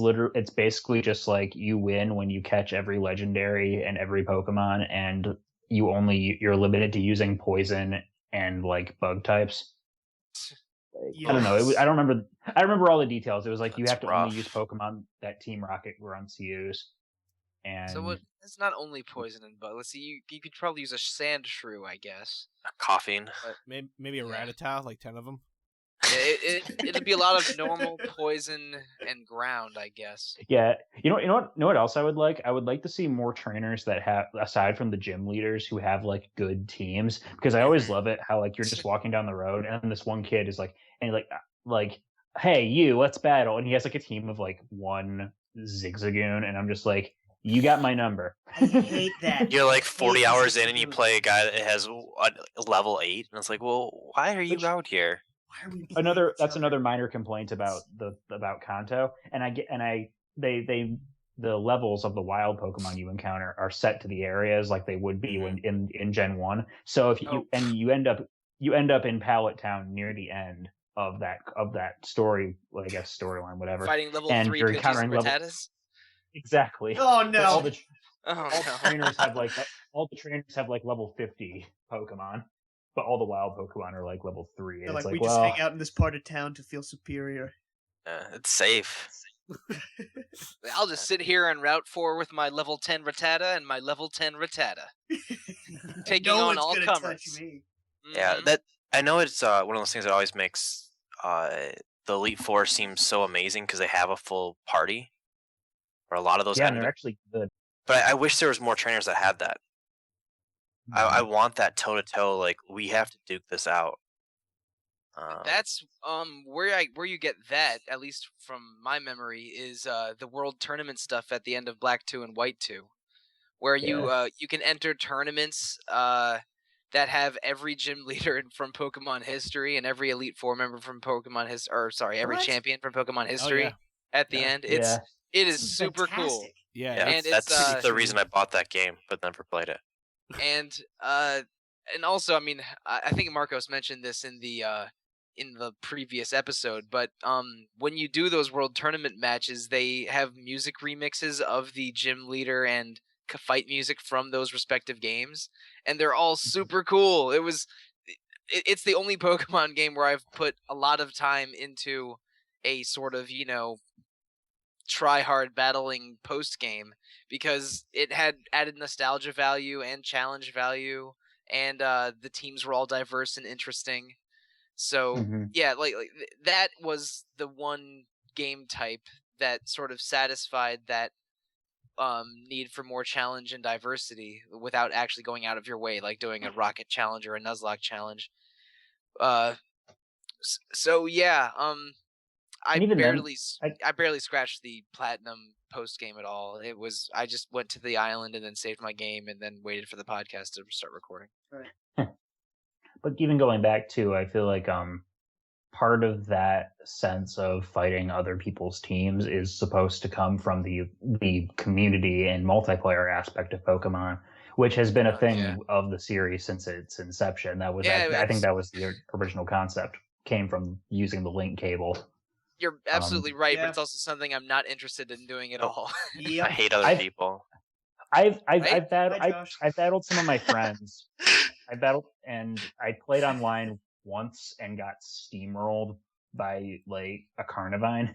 basically just you win when you catch every legendary and every Pokemon, and you're limited to using poison and bug types. I don't know. I don't remember. I remember all the details. It was you have to only use Pokemon that Team Rocket wants to use. And so it's not only poison and bug. Let's see. You could probably use a sand shrew, I guess. A coughing. Maybe a Rattata, 10 of them. It'll be a lot of normal, poison, and ground, I guess. Yeah, you know what else I would like? I would like to see more trainers that have, aside from the gym leaders, who have like good teams. Because I always love it how like you're just walking down the road and this one kid is like, and like, hey, you, let's battle, and he has like a team of like one Zigzagoon, and I'm just like, you got my number. I hate that. You're like 40 hours in and you play a guy that has a level 8, and it's like, well, why are you out here? Why are we That's another minor complaint about Kanto, and the levels of the wild Pokemon you encounter are set to the areas like they would be in Gen 1. So if you end up in Pallet Town near the end of that story, well, I guess storyline, whatever, fighting level and 3 you're Pidgeys encountering and level Rattatas. exactly. Oh no! All the Oh, trainers have like level 50 Pokemon, but all the wild Pokemon are like level 3. They're It's like, we well, just hang out in this part of town to feel superior. It's safe. I'll just sit here and route 4 with my level 10 Rattata and my level 10 Rattata, taking no on all one's comers. gonna touch me. Yeah, that I know it's one of those things that always makes the Elite Four seem so amazing because they have a full party, or a lot of those. Yeah, and they're actually good. But I wish there was more trainers that had that. I want that toe to toe. Like, we have to duke this out. That's where you get that, at least from my memory, is the World Tournament stuff at the end of Black 2 and White 2, where you can enter tournaments that have every gym leader from Pokemon history and every Elite Four member from Pokemon every champion from Pokemon history at the end. It is super cool. Yeah, and that's the reason I bought that game, but never played it. And also, I mean, I think Marcos mentioned this in the previous episode, but when you do those World Tournament matches, they have music remixes of the gym leader and fight music from those respective games, and they're all super cool. It's the only Pokemon game where I've put a lot of time into a sort of, try hard battling post game, because it had added nostalgia value and challenge value, and the teams were all diverse and interesting. So yeah, like that was the one game type that sort of satisfied that need for more challenge and diversity without actually going out of your way, like doing a Rocket challenge or a Nuzlocke challenge. So yeah, I barely scratched the platinum post game at all. I just went to the island and then saved my game and then waited for the podcast to start recording. Right. But even going back to, I feel like part of that sense of fighting other people's teams is supposed to come from the community and multiplayer aspect of Pokemon, which has been a thing of the series since its inception. That was I think that was the original concept, came from using the link cable. You're absolutely right, but it's also something I'm not interested in doing at all. I hate other people. I've battled some of my friends. I battled and I played online once and got steamrolled by like a Carnivine,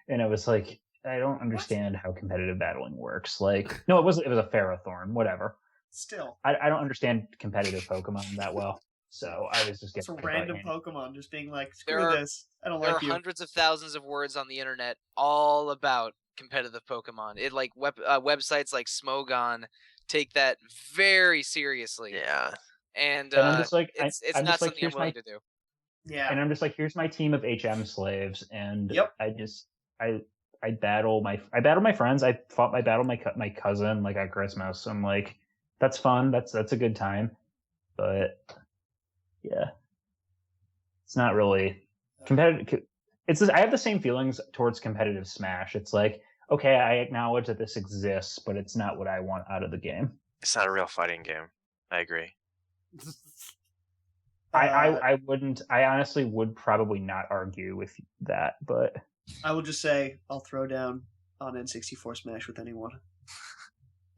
and it was like, I don't understand how competitive battling works. Like, no, it was a Ferrothorn, whatever. Still, I don't understand competitive Pokemon that well, so I was just getting a random Pokemon just being like, screw this, I don't like you. There are hundreds of thousands of words on the internet all about competitive Pokemon. It like websites like Smogon take that very seriously. Yeah. And I'm just like, it's not something I'm willing to do. Yeah. And I'm just like, here's my team of HM slaves, and I battle my friends. I battled my cousin like at Christmas. I'm like, that's fun. That's a good time. But yeah, it's not really competitive. I have the same feelings towards competitive Smash. It's like, okay, I acknowledge that this exists, but it's not what I want out of the game. It's not a real fighting game. I agree. I wouldn't. I honestly would probably not argue with that, but I will just say I'll throw down on N64 Smash with anyone,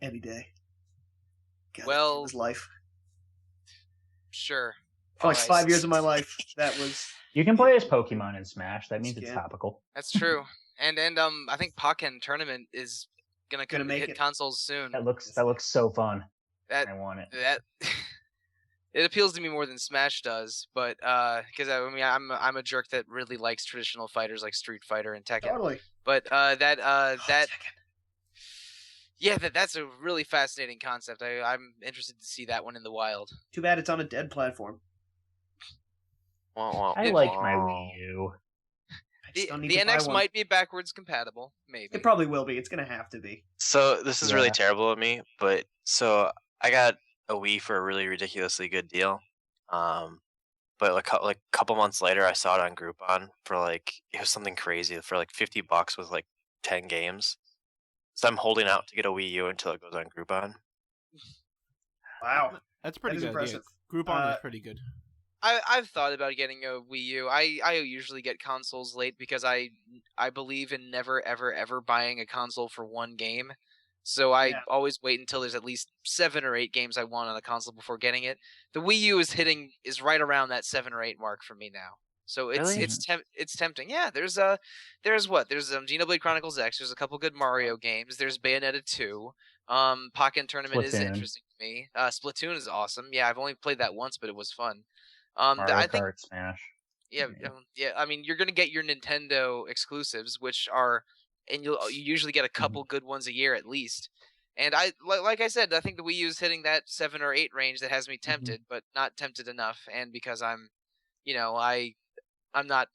any day. God, well, it was life. Sure. For like 5 years of my life, that was. You can play as Pokemon in Smash. That means it's topical. That's true. And I think Pokken Tournament is gonna hit consoles soon. That looks so fun. I want it. It appeals to me more than Smash does, but because I mean I'm a jerk that really likes traditional fighters like Street Fighter and Tekken. Totally. But that Tekken. Yeah, that's a really fascinating concept. I'm interested to see that one in the wild. Too bad it's on a dead platform. I like my Wii U. The NX might be backwards compatible, maybe. It probably will be. It's gonna have to be. So this is really terrible of me, but so I got a Wii for a really ridiculously good deal. But like a couple months later, I saw it on Groupon for like it was something crazy for like $50 with like 10 games. So I'm holding out to get a Wii U until it goes on Groupon. Wow, that's pretty good. Impressive. Yeah. Groupon is pretty good. I've thought about getting a Wii U. I usually get consoles late because I believe in never ever buying a console for one game. So I always wait until there's at least 7 or 8 games I want on the console before getting it. The Wii U is right around that 7 or 8 mark for me now. So it's tempting. Yeah, there's Xenoblade Chronicles X. There's a couple good Mario games. There's Bayonetta 2. Pokémon Tournament is interesting to me. Splatoon is awesome. Yeah, I've only played that once, but it was fun. Mario Kart, Smash. Yeah. I mean, you're gonna get your Nintendo exclusives, which are, and you usually get a couple good ones a year at least. And like I said, I think the Wii U is hitting that 7 or 8 range that has me tempted, but not tempted enough. And because I'm not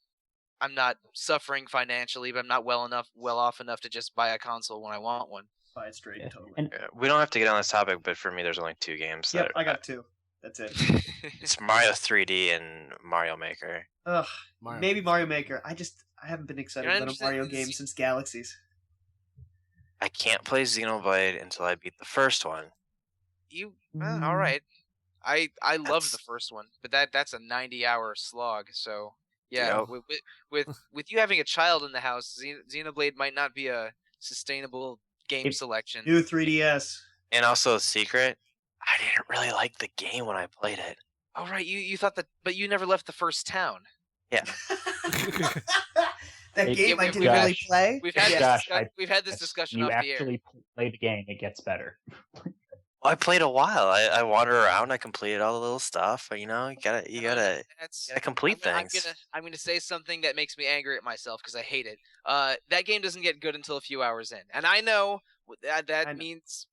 suffering financially, but I'm not well off enough to just buy a console when I want one. Buy it straight, totally. And we don't have to get on this topic, but for me, there's only 2 games. Yep, I got 2. That's it. It's Mario 3D and Mario Maker. Ugh, maybe Mario Maker. I haven't been excited about a Mario game since Galaxies. I can't play Xenoblade until I beat the first one. All right. I love the first one, but that's a 90-hour slog. So yeah, with you having a child in the house, Xenoblade might not be a sustainable game selection. New 3DS. And also a secret, I didn't really like the game when I played it. Oh right, you thought that, but you never left the first town. Yeah. That game I didn't really play. We've had this discussion off the air. You actually play the game, it gets better. I played a while. I wandered around. I completed all the little stuff. You gotta complete things. I'm gonna say something that makes me angry at myself because I hate it. That game doesn't get good until a few hours in, and I know that means.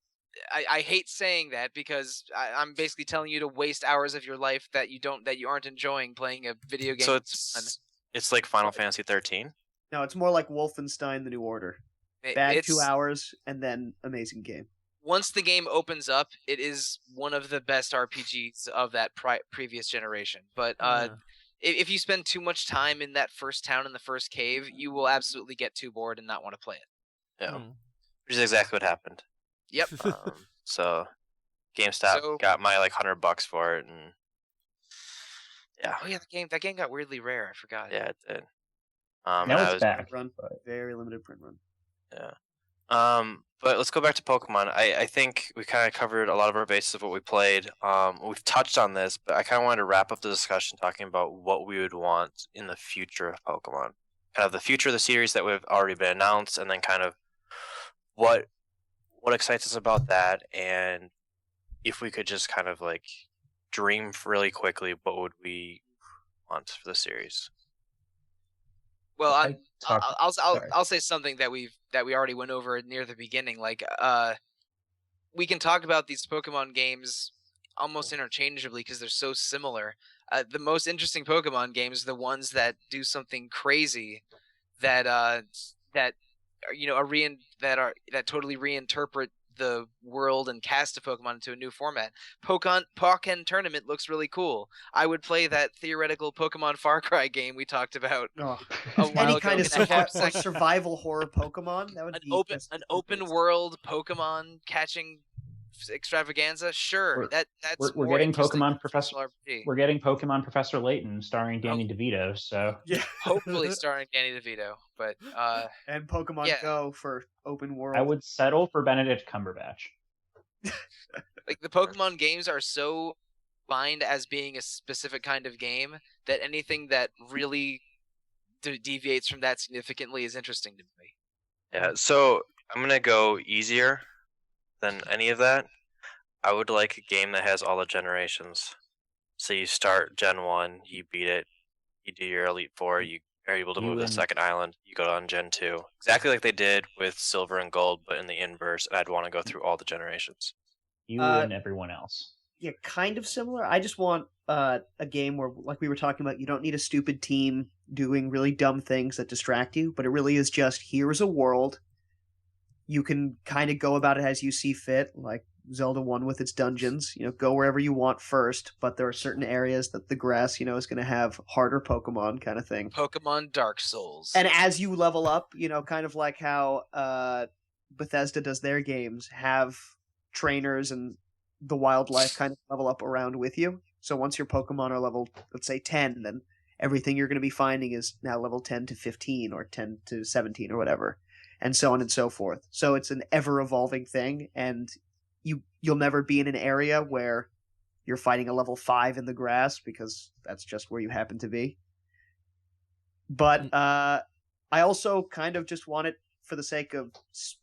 I hate saying that because I'm basically telling you to waste hours of your life that you aren't enjoying playing a video game. So it's like Final Fantasy 13. No, it's more like Wolfenstein: The New Order. Bad 2 hours and then amazing game. Once the game opens up, it is one of the best RPGs of that previous generation. But if you spend too much time in that first town in the first cave, you will absolutely get too bored and not want to play it. Yeah, which is exactly what happened. Yep. So GameStop got my like $100 for it, and yeah. Oh yeah, that game got weirdly rare. I forgot. Yeah, it did. Now it's back. Very limited print run. Yeah. But let's go back to Pokemon. I think we kind of covered a lot of our bases of what we played. We've touched on this, but I kind of wanted to wrap up the discussion talking about what we would want in the future of Pokemon. Kind of the future of the series that we've already been announced, and then kind of what excites us about that, and if we could just kind of like dream really quickly, what would we want for the series? Well, I'll say something that we already went over near the beginning. Like, we can talk about these Pokemon games almost interchangeably because they're so similar. The most interesting Pokemon games are the ones that do something crazy, that totally reinterpret the world and cast a Pokemon into a new format. Pokémon Tournament looks really cool. I would play that theoretical Pokemon Far Cry game we talked about a while Any ago. kind of survival horror Pokemon, that would be an open world Pokemon catching extravaganza. Sure, we're getting Pokemon Professor. We're getting Pokemon Professor Layton starring Danny DeVito. So yeah, hopefully starring Danny DeVito. But and Pokemon Go for open world. I would settle for Benedict Cumberbatch. Like the Pokemon games are so defined as being a specific kind of game that anything that really deviates from that significantly is interesting to me. Yeah, so I'm gonna go easier than any of that. I would like a game that has all the generations. So you start Gen 1, you beat it, you do your Elite Four, you are able to move to the second island, you go on Gen 2. Exactly like they did with Silver and Gold, but in the inverse, and I'd want to go through all the generations. You and everyone else. Yeah, kind of similar. I just want a game where, like we were talking about, you don't need a stupid team doing really dumb things that distract you, but it really is just, here's a world. You can kind of go about it as you see fit, like Zelda 1 with its dungeons. Go wherever you want first, but there are certain areas that the grass, is going to have harder Pokemon kind of thing. Pokemon Dark Souls. And as you level up, kind of like how Bethesda does their games, have trainers and the wildlife kind of level up around with you. So once your Pokemon are level, let's say 10, then everything you're going to be finding is now level 10 to 15 or 10 to 17 or whatever, and so on and so forth. So it's an ever-evolving thing, and you'll never be in an area where you're fighting a level 5 in the grass, because that's just where you happen to be. But I also kind of just want it for the sake of,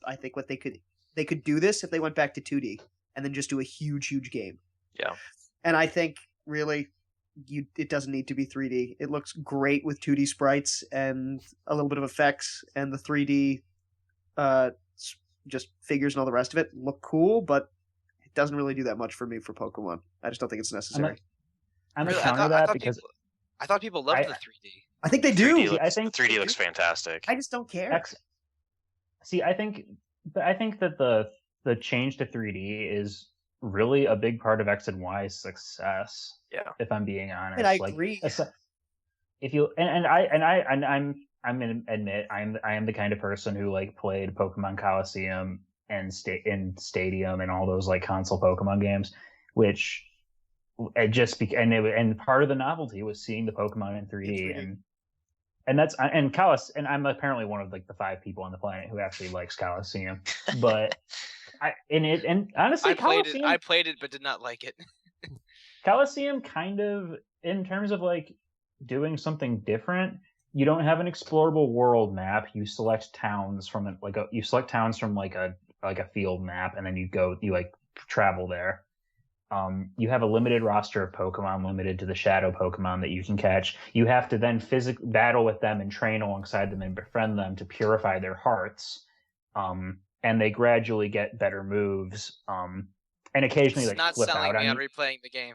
I think what they could do this if they went back to 2D and then just do a huge game. Yeah. And I think really it doesn't need to be 3D. It looks great with 2D sprites and a little bit of effects, and the 3D just figures and all the rest of it look cool, but it doesn't really do that much for me for Pokemon. I just don't think it's necessary. I'm gonna counter that because I thought people loved the 3D. I think they do. I think 3D looks fantastic. I just don't care. I think that the change to 3D is really a big part of X and Y's success. Yeah, if I'm being honest, and I agree. If you I'm gonna admit I am the kind of person who played Pokemon Coliseum and Stadium and all those console Pokemon games, which and part of the novelty was seeing the Pokemon in 3D. And I'm apparently one of the 5 people on the planet who actually likes Coliseum, but honestly, I played it but did not like it. Coliseum kind of, in terms of doing something different, you don't have an explorable world map. You select towns from a field map, and then you travel there. You have a limited roster of Pokemon, limited to the shadow Pokemon that you can catch. You have to then physically battle with them and train alongside them and befriend them to purify their hearts. And they gradually get better moves. And occasionally it's not flip selling out me on replaying the game.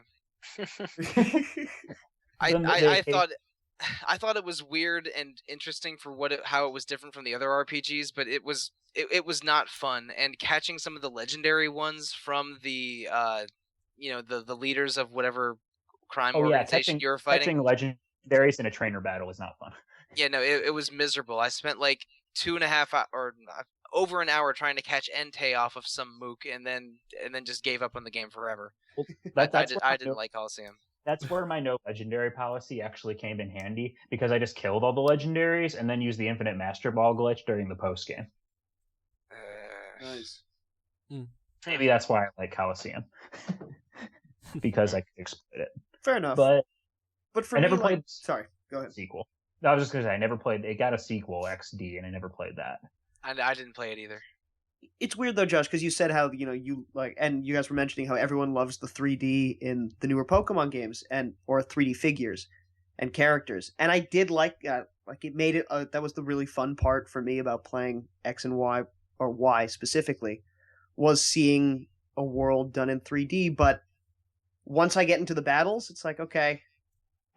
I thought it was weird and interesting for how it was different from the other RPGs, but it was not fun. And catching some of the legendary ones from the the leaders of whatever crime organization you were fighting. Catching legendaries in a trainer battle is not fun. Yeah, no, it was miserable. I spent 2.5 or over an hour trying to catch Entei off of some mook, and then just gave up on the game forever. Well, I didn't like Coliseum. That's where my no legendary policy actually came in handy, because I just killed all the legendaries and then used the infinite master ball glitch during the post game. Nice. Maybe that's why I like Coliseum. Because I could exploit it. Fair enough. But for I never played. Sorry, go ahead. Sequel. No, I was just gonna say I never played. It got a sequel, XD, and I never played that. I didn't play it either. It's weird though, Josh, because you said how you and you guys were mentioning how everyone loves the 3D in the newer Pokemon games or 3D figures and characters, and I did like that. It made it. That was the really fun part for me about playing X and Y, or Y specifically, was seeing a world done in 3D. But once I get into the battles, it's okay.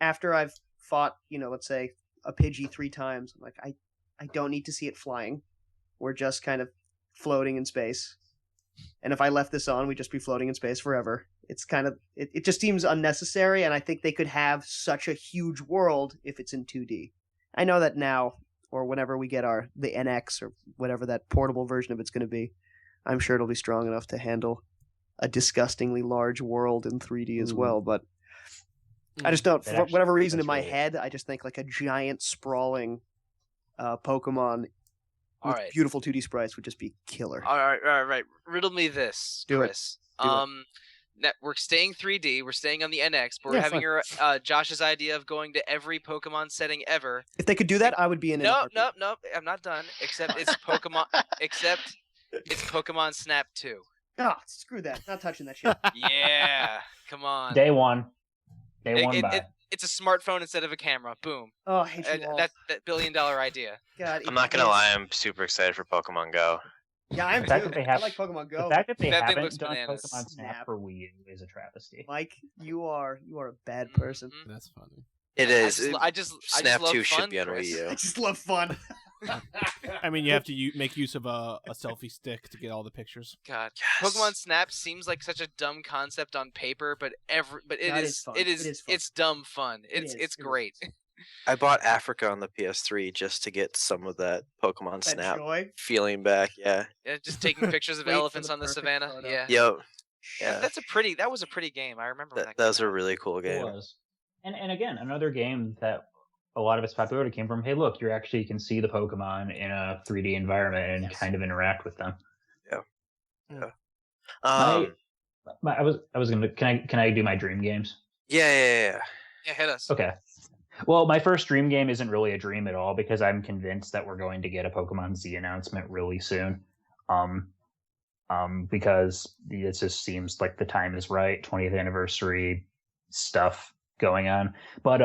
After I've fought, let's say a Pidgey 3 times, I'm I don't need to see it flying. We're just kind of floating in space. And if I left this on, we'd just be floating in space forever. It's kind of it just seems unnecessary, and I think they could have such a huge world if it's in 2D. I know that now, or whenever we get the NX or whatever that portable version of it's going to be, I'm sure it'll be strong enough to handle a disgustingly large world in 3D as well. But I just don't, for whatever reason in my head, I just think a giant sprawling Pokemon with beautiful 2D sprites would just be killer. All right. Riddle me this, Chris. We're staying 3D. We're staying on the NX, but we're having your Josh's idea of going to every Pokemon setting ever. If they could do that, I would be in it. No. I'm not done. Except it's Pokemon. It's Pokemon Snap 2. Oh, screw that. Not touching that shit. Yeah, come on. Day one. Day one buy. It's a smartphone instead of a camera. Boom. Oh, I hate you all. That $1 billion idea. God, I'm not gonna lie, I'm super excited for Pokemon Go. Yeah, I'm too. I like Pokemon Go. The fact that they That thing haven't looks done bananas. Pokemon Snap for Wii U is a travesty. Mike, you are a bad person. That's funny. It is. I just Snap love 2 fun, should be on Chris. Wii U. I just love fun. I mean, you have to make use of a selfie stick to get all the pictures. God, Yes. Pokemon Snap seems like such a dumb concept on paper, but It is fun. it's dumb fun. It's great. I bought Africa on the PS3 just to get some of that Pokemon That Snap joy. feeling back. Yeah. Yeah, just taking pictures of Wait for elephants the on the perfect savannah. photo. Yeah. Yo. Yeah, Yeah. that was a pretty game. I remember when That came was a out. really cool It game. was. And again, another game that a lot of its popularity came from, hey, look, you actually can see the Pokemon in a 3D environment and kind of interact with them. Yeah. I was gonna. Can I do my dream games? Yeah. Yeah, hit us. Okay. Well, my first dream game isn't really a dream at all because I'm convinced that we're going to get a Pokemon Z announcement really soon. Because it just seems like the time is right, 20th anniversary stuff going on. But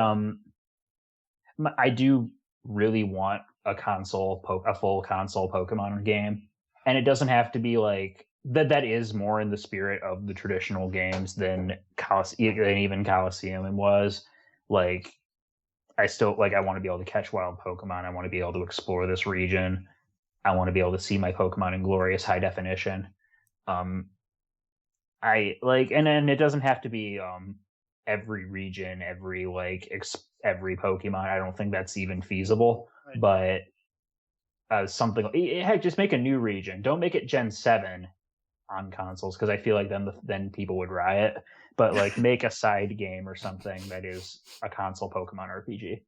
I do really want a full console Pokemon game, and it doesn't have to be like that. That is more in the spirit of the traditional games than even Coliseum was. Like, I want to be able to catch wild Pokemon. I want to be able to explore this region. I want to be able to see my Pokemon in glorious high definition. And then it doesn't have to be every region, every Pokemon. I don't think that's even feasible. Right. But something, heck, just make a new region. Don't make it Gen 7 on consoles because I feel like then people would riot. But like make a side game or something that is a console Pokemon RPG,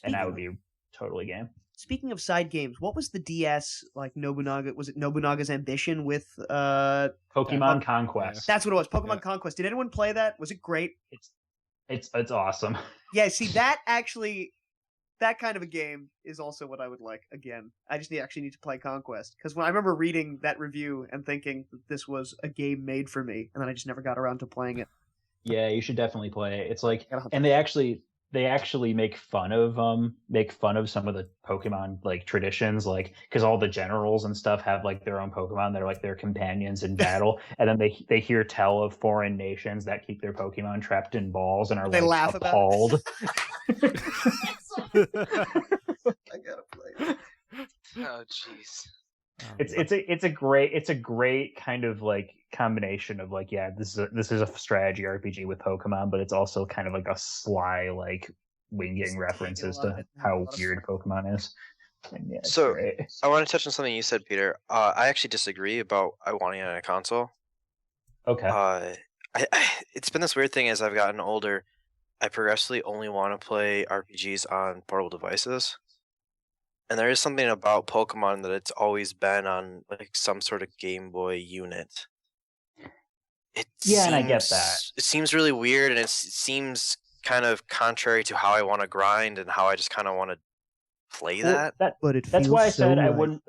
and that would be totally game. Speaking of side games, what was the DS like Nobunaga? Was it Nobunaga's Ambition with Pokemon Conquest? That's what it was. Pokemon Conquest. Did anyone play that? Was it great? It's awesome. Yeah, see that kind of a game is also what I would like. Again, I just actually need to play Conquest because when I remember reading that review and thinking that this was a game made for me, and then I just never got around to playing it. Yeah, you should definitely play it. It's like, and they actually make fun of some of the Pokemon like traditions, like because all the generals and stuff have like their own Pokemon that are like their companions in battle, and then they hear tell of foreign nations that keep their Pokemon trapped in balls and are they laugh appalled. I gotta play it. Oh jeez. It's a great kind of like combination of like, yeah, this is a strategy RPG with Pokemon, but it's also kind of like a sly like winging references to how weird Pokemon is. And yeah, so great. I want to touch on something you said, Peter. I actually disagree about wanting it on a console. Okay. It's been this weird thing as I've gotten older. I progressively only want to play RPGs on portable devices. And there is something about Pokemon that it's always been on like some sort of Game Boy unit. And I get that. It seems really weird, and it seems kind of contrary to how I want to grind and how I just kind of want to play that. That's why I said I wouldn't.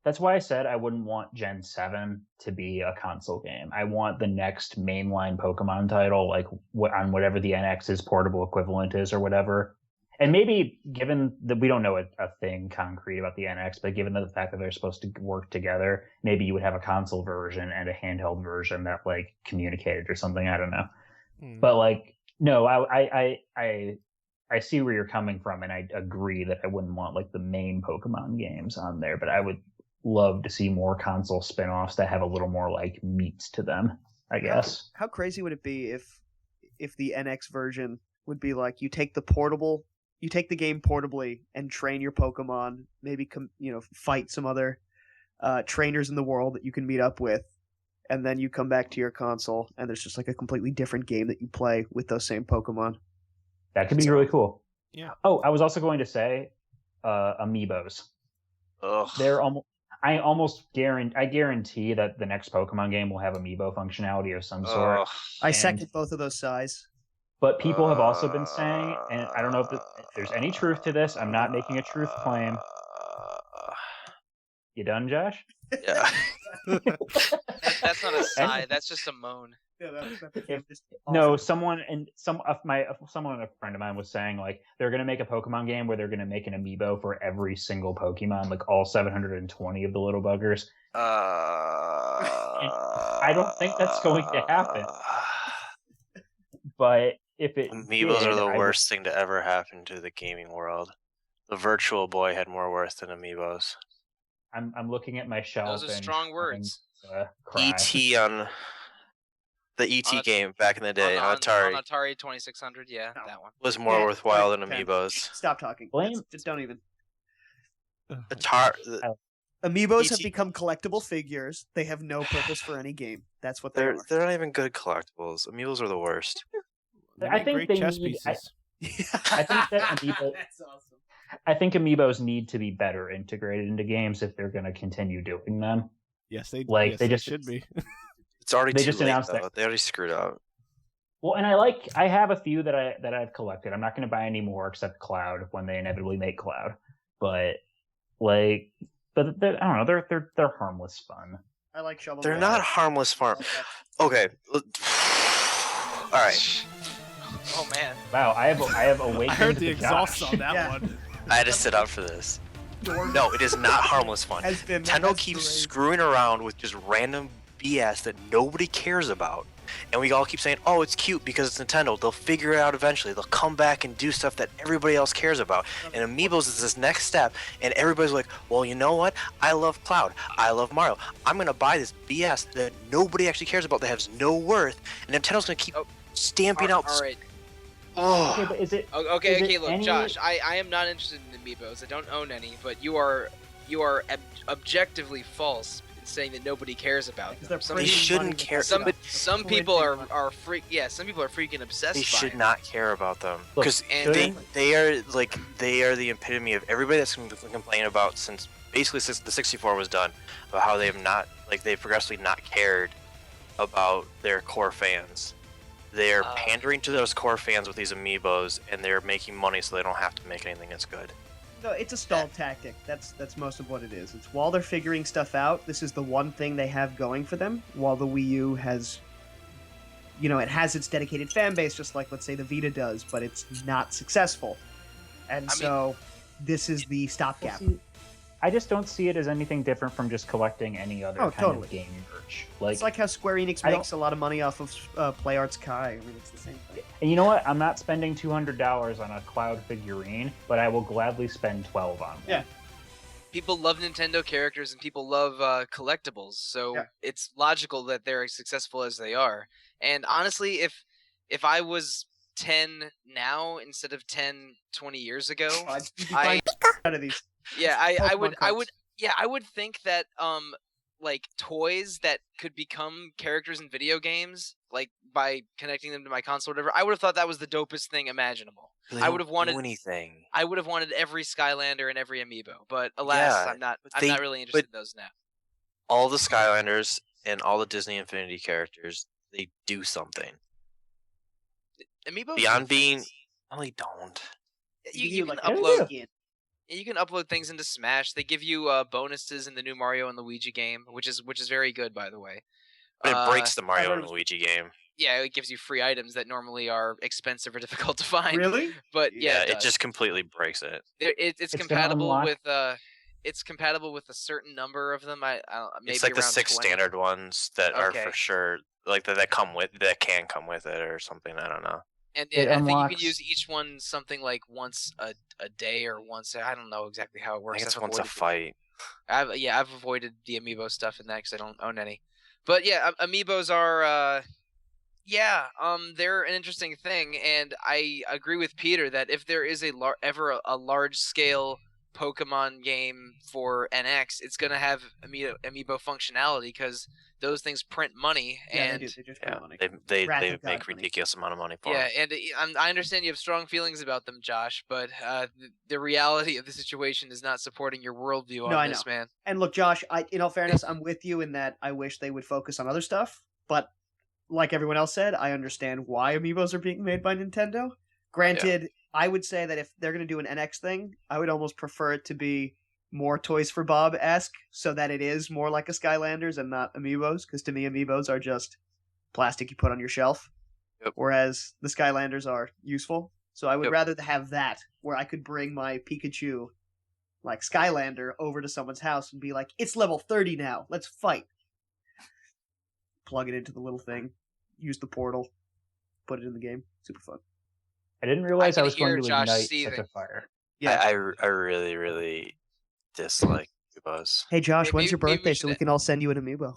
That's why I said I wouldn't want Gen 7 to be a console game. I want the next mainline Pokemon title, like on whatever the NX's portable equivalent is or whatever. And maybe, given that we don't know a thing concrete about the NX, but given the fact that they're supposed to work together, maybe you would have a console version and a handheld version that like communicated or something. I don't know. But like, no, I see where you're coming from, and I agree that I wouldn't want like the main Pokemon games on there, but I would love to see more console spin-offs that have a little more like meat to them, I guess. How crazy would it be if the NX version would be like you take the game portably and train your Pokemon, maybe fight some other trainers in the world that you can meet up with, and then you come back to your console and there's just like a completely different game that you play with those same Pokemon. That could be really cool. Yeah. Oh, I was also going to say amiibos. Ugh. I guarantee that the next Pokemon game will have amiibo functionality of some sort. I second both of those sides. But people have also been saying, and I don't know if there's any truth to this. I'm not making a truth claim. You done, Josh? Yeah. That's not a sigh. That's just a moan. No, someone a friend of mine was saying like they're gonna make a Pokemon game where they're gonna make an amiibo for every single Pokemon, like all 720 of the little buggers. I don't think that's going to happen. But if it amiibos are the worst thing to ever happen to the gaming world. The Virtual Boy had more worth than amiibos. I'm looking at my shelf. Those are strong words. E.T. on the E.T. game back in the day on Atari. On Atari 2600, yeah, that one was more worthwhile than amiibos. Stop talking. Just don't even. Amiibos have become collectible figures. They have no purpose for any game. That's what they're. They're not even good collectibles. Amiibos are the worst. I think they chess need. I think that amiibo. That's awesome. I think amiibos need to be better integrated into games if they're going to continue doing them. Yes, they just should be. It's already too late, though. They already screwed up. Well, and I have a few that I've collected. I'm not going to buy any more except Cloud when they inevitably make Cloud. But I don't know. They're harmless fun. I like Shovel. They're not harmless fun. Okay. All right. Oh man. Wow, I have awakened. I heard the exhaust on that one. I had to sit up for this. No, it is not harmless fun. Nintendo keeps screwing around with just random BS that nobody cares about. And we all keep saying, oh, it's cute because it's Nintendo. They'll figure it out eventually. They'll come back and do stuff that everybody else cares about. And Amiibos is this next step. And everybody's like, well, you know what? I love Cloud. I love Mario. I'm going to buy this BS that nobody actually cares about that has no worth. And Nintendo's going to keep stamping out. All right. Oh. Okay, but is it... Okay, look, Josh, I am not interested in Amiibos. I don't own any, but you are objectively false in saying that nobody cares about them. They shouldn't care. Some people are freaking obsessed. They should not care about them because they are the epitome of everybody that's complaining about since basically since the 64 was done about how they've progressively not cared about their core fans. They're pandering to those core fans with these amiibos, and they're making money so they don't have to make anything that's good. No, it's a stall tactic. That's most of what it is. It's while they're figuring stuff out, this is the one thing they have going for them, while the Wii U has, it has its dedicated fan base, just like, let's say, the Vita does, but it's not successful. And this is the stopgap. I just don't see it as anything different from just collecting any other of game merch. It's like how Square Enix makes a lot of money off of PlayArt's Kai. I mean, it's the same thing. And you know what? I'm not spending $200 on a Cloud figurine, but I will gladly spend $12 on one. Yeah. People love Nintendo characters and people love collectibles, so it's logical that they're as successful as they are. And honestly, if I was 10 now instead of 10, 20 years ago, out of these. Yeah, I would think that like toys that could become characters in video games, like by connecting them to my console or whatever, I would have thought that was the dopest thing imaginable. I would have wanted anything. I would have wanted every Skylander and every amiibo, but alas, I'm not really interested in those now. All the Skylanders and all the Disney Infinity characters, they do something. Amiibos beyond being, no, they don't. You can upload. You can upload things into Smash. They give you bonuses in the new Mario and Luigi game, which is very good, by the way. But it breaks the Mario and Luigi game. Yeah, it gives you free items that normally are expensive or difficult to find. Really? But it just completely breaks it. It's compatible with it's compatible with a certain number of them. Maybe it's like the 6 20. standard ones that are for sure like that can come with it or something. I don't know. And I think you can use each one something like once a day or once. I don't know exactly how it works. I think it's once a fight. I've avoided the amiibo stuff in that because I don't own any. But yeah, amiibos are they're an interesting thing, and I agree with Peter that if there is ever a large scale Pokemon game for NX, it's gonna have amiibo functionality because those things print money, and they make ridiculous amount of money for them. Yeah, and I understand you have strong feelings about them, Josh, but the reality of the situation is not supporting your worldview on this, man. And look, Josh, in all fairness, I'm with you in that I wish they would focus on other stuff, but like everyone else said, I understand why amiibos are being made by Nintendo. Granted, I would say that if they're going to do an NX thing, I would almost prefer it to be more Toys for Bob-esque, so that it is more like a Skylanders and not amiibos, because to me amiibos are just plastic you put on your shelf. Yep. Whereas the Skylanders are useful. So I would Yep. rather have that, where I could bring my Pikachu, like Skylander, over to someone's house and be like, it's level 30 now, let's fight. Plug it into the little thing, use the portal, put it in the game. Super fun. I didn't realize I was hear going to Josh ignite seething. such a fire. Yeah. I really, really dislike amiibos. Hey Josh, Hey, when's your maybe we birthday so we should- can all send you an amiibo?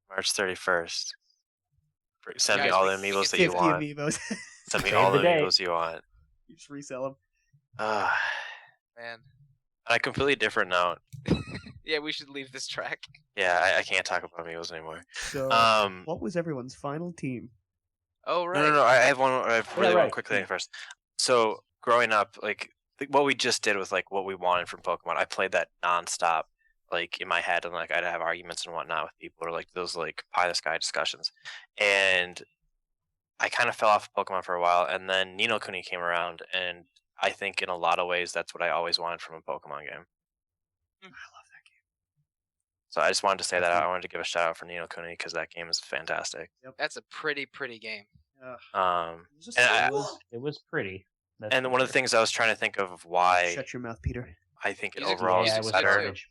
March 31st. Send me Guys, all we the can amiibos get that you 50 want. amiibos. Send me Save all the the date. amiibos you want. You just resell them. On Man. a completely different note. Yeah, we should leave this track. Yeah, I can't talk about amiibos anymore. So, what was everyone's final team? Oh, right. No. I have one. I have really one right. quick thing first. So growing up, like what we just did with like what we wanted from Pokemon, I played that nonstop, like in my head, and like I'd have arguments and whatnot with people, or like those like pie in the sky discussions. And I kind of fell off of Pokemon for a while, and then Ni no Kuni came around, and I think in a lot of ways that's what I always wanted from a Pokemon game. I love that game. So I just wanted to say that I wanted to give a shout out for Ni no Kuni because that game is fantastic. That's a pretty game. It was pretty. That's And for one of the sure. things I was trying to think of why Shut your mouth, Peter. I think it Music- overall yeah, is it was better garbage.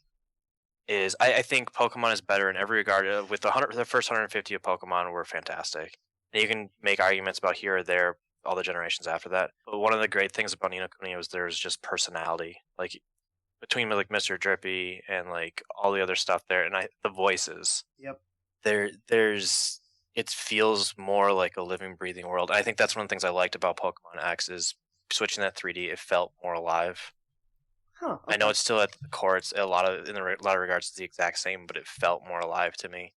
is I think Pokemon is better in every regard. With the first 150 of Pokemon were fantastic. And you can make arguments about here or there, all the generations after that. But one of the great things about Ni no Kuni was there's just personality, like between like Mr. Drippy and like all the other stuff there, and the voices. Yep. There's it feels more like a living, breathing world. I think that's one of the things I liked about Pokemon X is switching that 3D. It felt more alive. Huh. I know okay. it's still at the core. It's a lot of regards it's the exact same, but it felt more alive to me.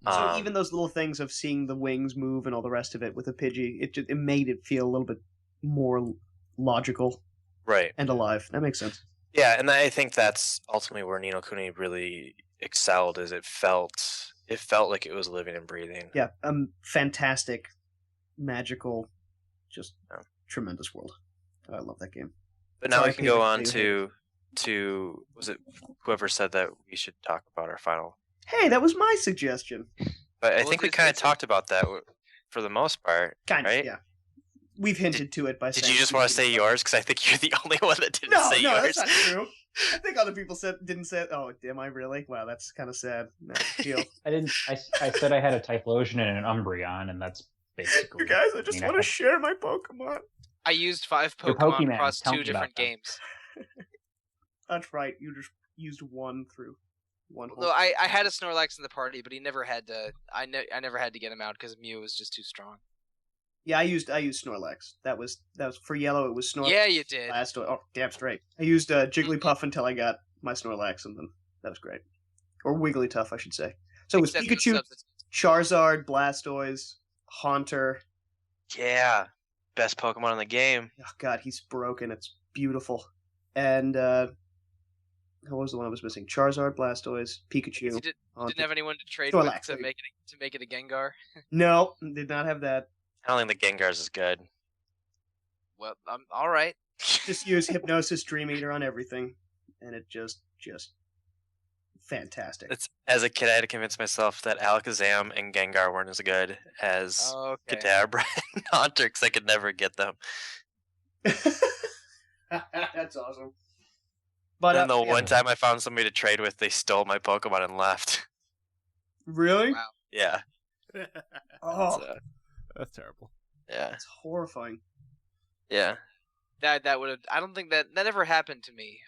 So even those little things of seeing the wings move and all the rest of it with a Pidgey, it made it feel a little bit more logical Right. and alive. That makes sense. Yeah, and I think that's ultimately where Ni no Kuni really excelled. Is it felt like it was living and breathing. Yeah, fantastic, magical, just tremendous world. I love that game. But now Sorry, we can Peter, go on you to was it whoever said that we should talk about our final. Hey, that was my suggestion. But I What think was we his kind of answer? talked about that for the most part. Kind of, right? yeah. We've hinted to it by Did saying. you just want to say yours? Because I think you're the only one that didn't No, say no, yours. that's not true. I think other people didn't say it. Oh, am I really? Wow, that's kind of sad. No, feel. I didn't. I said I had a Typhlosion and an Umbreon, and that's basically. You guys, I just I want to share my Pokemon. I used 5 Your Pokemon Pokemon, across tell 2 me about different them. games. That's right. You just used one through one. No, I had a Snorlax in the party, but he never had to. I never had to get him out because Mew was just too strong. Yeah, I used Snorlax. That was for yellow. It was Snorlax. Yeah, you did. Oh, damn straight. I used Jigglypuff until I got my Snorlax, and then that was great. Or Wigglytuff, I should say. So it was Except for the Pikachu, substitutes. Charizard, Blastoise, Haunter. Yeah, best Pokemon in the game. Oh god, he's broken. It's beautiful. And what was the one I was missing? Charizard, Blastoise, Pikachu. You Haunter. didn't have anyone to trade Snorlax, with to make it a Gengar. No, did not have that. I don't think the Gengar's is good. Well, all right. Just use Hypnosis Dream Eater on everything, and it just fantastic. It's as a kid, I had to convince myself that Alakazam and Gengar weren't as good as Okay. Kadabra and Haunter because I could never get them. That's awesome. But And the yeah. one time I found somebody to trade with, they stole my Pokemon and left. Really? Wow. Yeah. Oh, So, That's terrible. yeah. that's horrifying. Yeah. That would have. I don't think that ever happened to me.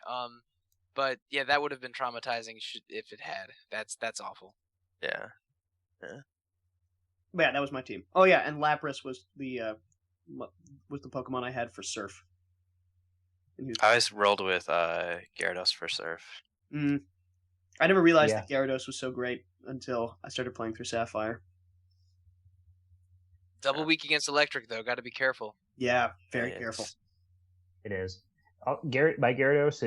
But yeah, that would have been traumatizing if it had. That's awful. Yeah. But yeah, that was my team. Oh yeah, and Lapras was the Pokemon I had for Surf. And he was- I always rolled with Gyarados for Surf. I never realized Yeah. that Gyarados was so great until I started playing through Sapphire. Double weak against electric though. Got to be careful. Yeah, very It's- careful. It is. My Gyarados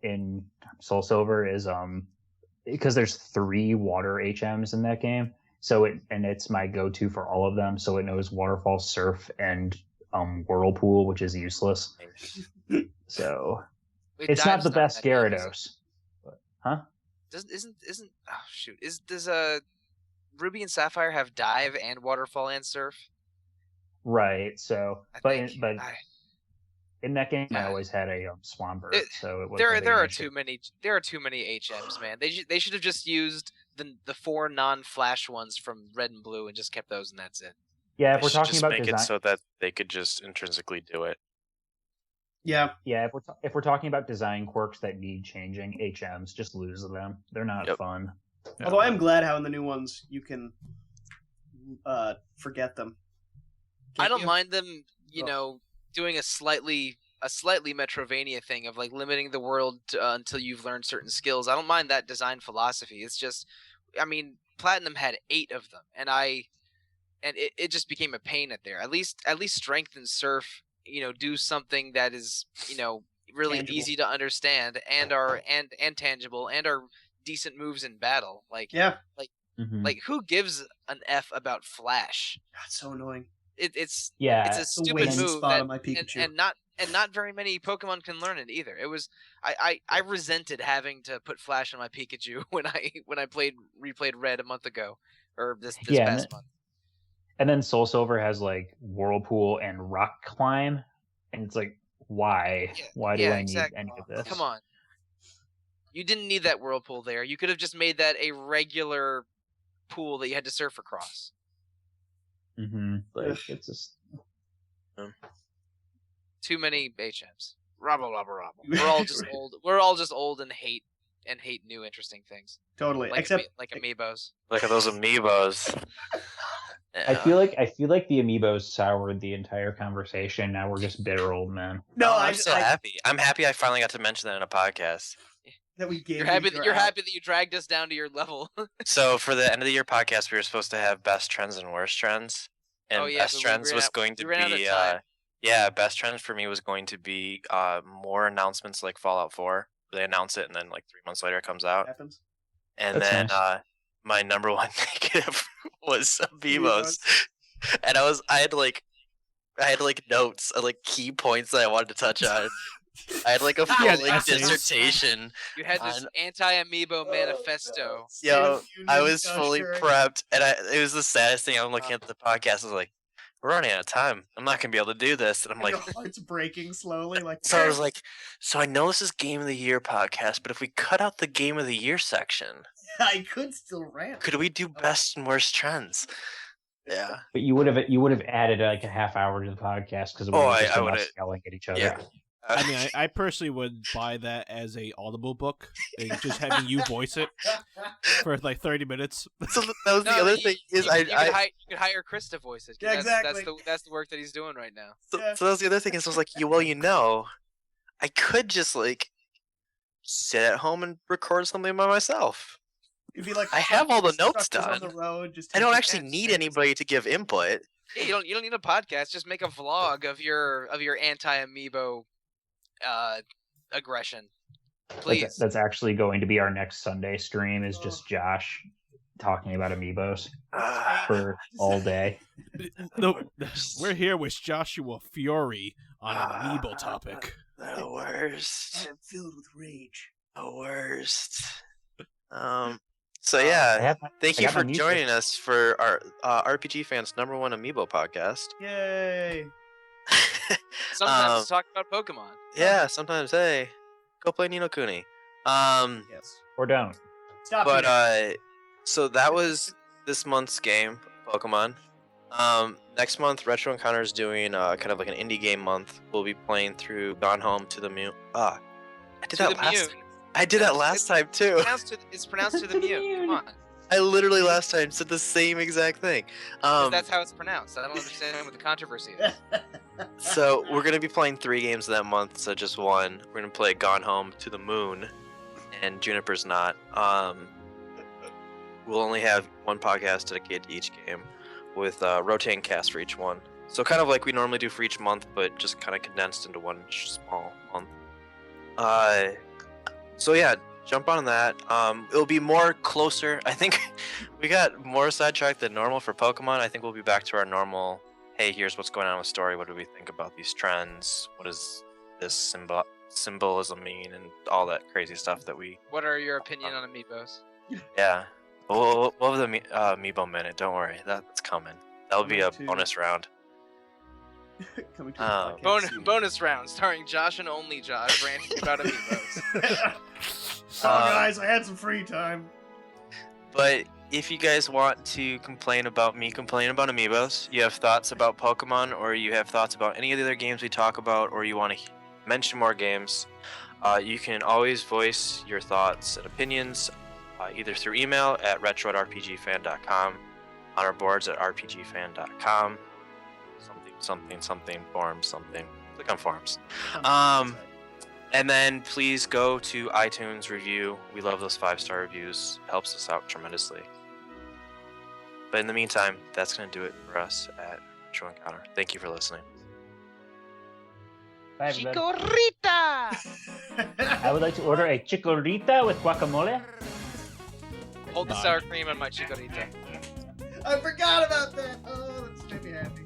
in Soul Silver is because there's 3 water HMs in that game, so it's my go-to for all of them. So it knows Waterfall, Surf, and Whirlpool, which is useless. So Wait, it's not Dive's the best that good, is it? Gyarados. Huh? Isn't oh shoot, Ruby and Sapphire have dive and waterfall and surf? Right. So, in that game, I Yeah. always had a Swampert, so it was there are too many HMs, man. They should have just used the 4 non-flash ones from Red and Blue and just kept those, and that's it. Yeah, They if we're should talking just about make design, it so that they could just intrinsically do it. Yeah. yeah, if we're talking about design quirks that need changing, HMs just lose them. They're not fun. Although I am glad how in the new ones you can forget them. I don't mind them, doing a slightly Metrovania thing of like limiting the world until you've learned certain skills. I don't mind that design philosophy. It's just, I mean, Platinum had 8 of them, and it just became a pain at there. At least Strength and Surf, do something that is, really Tangible. easy to understand and are and tangible and are decent moves in battle. Like like who gives an F about Flash? God, so annoying. It's Yeah, a stupid move spot on my Pikachu. and not very many Pokemon can learn it either. It was I resented having to put Flash on my Pikachu when I replayed Red a month ago or this past month. And then Soul Silver has like Whirlpool and Rock Climb, and it's like, why? Why do I need any of this? Come on, you didn't need that Whirlpool there. You could have just made that a regular pool that you had to surf across. Like it's just too many HMs. Rabble. We're all just old. We're all just old and hate new interesting things. Totally. Like Except amiibos. Look at those amiibos. Yeah. I feel like the amiibos soured the entire conversation. Now we're just bitter old men. No, I'm still happy. I'm happy I finally got to mention that in a podcast. That we gave you're happy that you dragged us down to your level. So for the end of the year podcast, we were supposed to have best trends and worst trends. And best trends was going to be best trends for me was going to be more announcements like Fallout 4. They announce it and then like 3 months later it comes out. Happens. And That's then nice. My number one negative was amiibos. And I had notes of like key points that I wanted to touch on. I had like a full dissertation. You had this anti-amiibo manifesto. Yo, I was fully prepped, and it was the saddest thing. I'm looking at the podcast. I was like, "We're running out of time. I'm not gonna be able to do this." And I'm like, your heart's breaking slowly. Like, so I was like, "So I know this is Game of the Year podcast, but if we cut out the Game of the Year section, I could still rant. Could we do best and worst trends?" Yeah, but you would have added like a half hour to the podcast because I would have yelling at each other. Yeah. I mean, I personally would buy that as a Audible book, and just having you voice it for like 30 minutes. So that was the other thing is you could hire Chris to voice it. Yeah, exactly. That's the work that he's doing right now. So that was the other thing is I was like, I could just like sit at home and record something by myself. It'd be like I have all the notes done. On the road, just I don't actually need anybody to give input. Yeah, you don't need a podcast. Just make a vlog of your anti-amiibo aggression, please. That's actually going to be our next Sunday stream. Is just Josh talking about amiibos for all day. No, we're here with Joshua Fury on an amiibo topic. The worst. I am filled with rage. The worst. So yeah, thank you for joining us for our RPG fans' #1 amiibo podcast. Yay! Sometimes talk about Pokemon. Yeah, sometimes. Hey, go play Ni no Kuni. Yes. Or don't. Stop. But so that was this month's game, Pokemon. Next month, Retro Encounter is doing kind of like an indie game month. We'll be playing through Gone Home to the Moon. I did that last time too. It's pronounced to the Mew. Come on. I literally last time said the same exact thing. That's how it's pronounced. I don't understand what the controversy is. So we're gonna be playing 3 games that month, so just one. We're gonna play Gone Home to the Moon, and Juniper's not. We'll only have one podcast dedicated to each game, with rotating casts for each one. So kind of like we normally do for each month, but just kind of condensed into one small month. So yeah, jump on that. It'll be more closer. I think we got more sidetracked than normal for Pokemon. I think we'll be back to our normal, hey, here's what's going on with story. What do we think about these trends? What does this symbolism mean? And all that crazy stuff that we... What are your opinion on amiibos? Yeah. We'll have the Amiibo minute. Don't worry, that's coming. That'll be a bonus round. Coming to the podcast bonus round starring Josh and only Josh ranting about Amiibos. Guys, I had some free time. But if you guys want to complain about me complaining about Amiibos, you have thoughts about Pokemon, or you have thoughts about any of the other games we talk about, or you want to mention more games, you can always voice your thoughts and opinions either through email at retro@rpgfan.com, on our boards at rpgfan.com, something forums, something. Click on forums. And then please go to iTunes review. We love those 5-star reviews. It helps us out tremendously. But in the meantime, that's going to do it for us at Retro Encounter. Thank you for listening. Bye, everybody. Chikorita! I would like to order a chikorita with guacamole. Hold the sour cream on my Chikorita. I forgot about that. Oh, that's made me happy.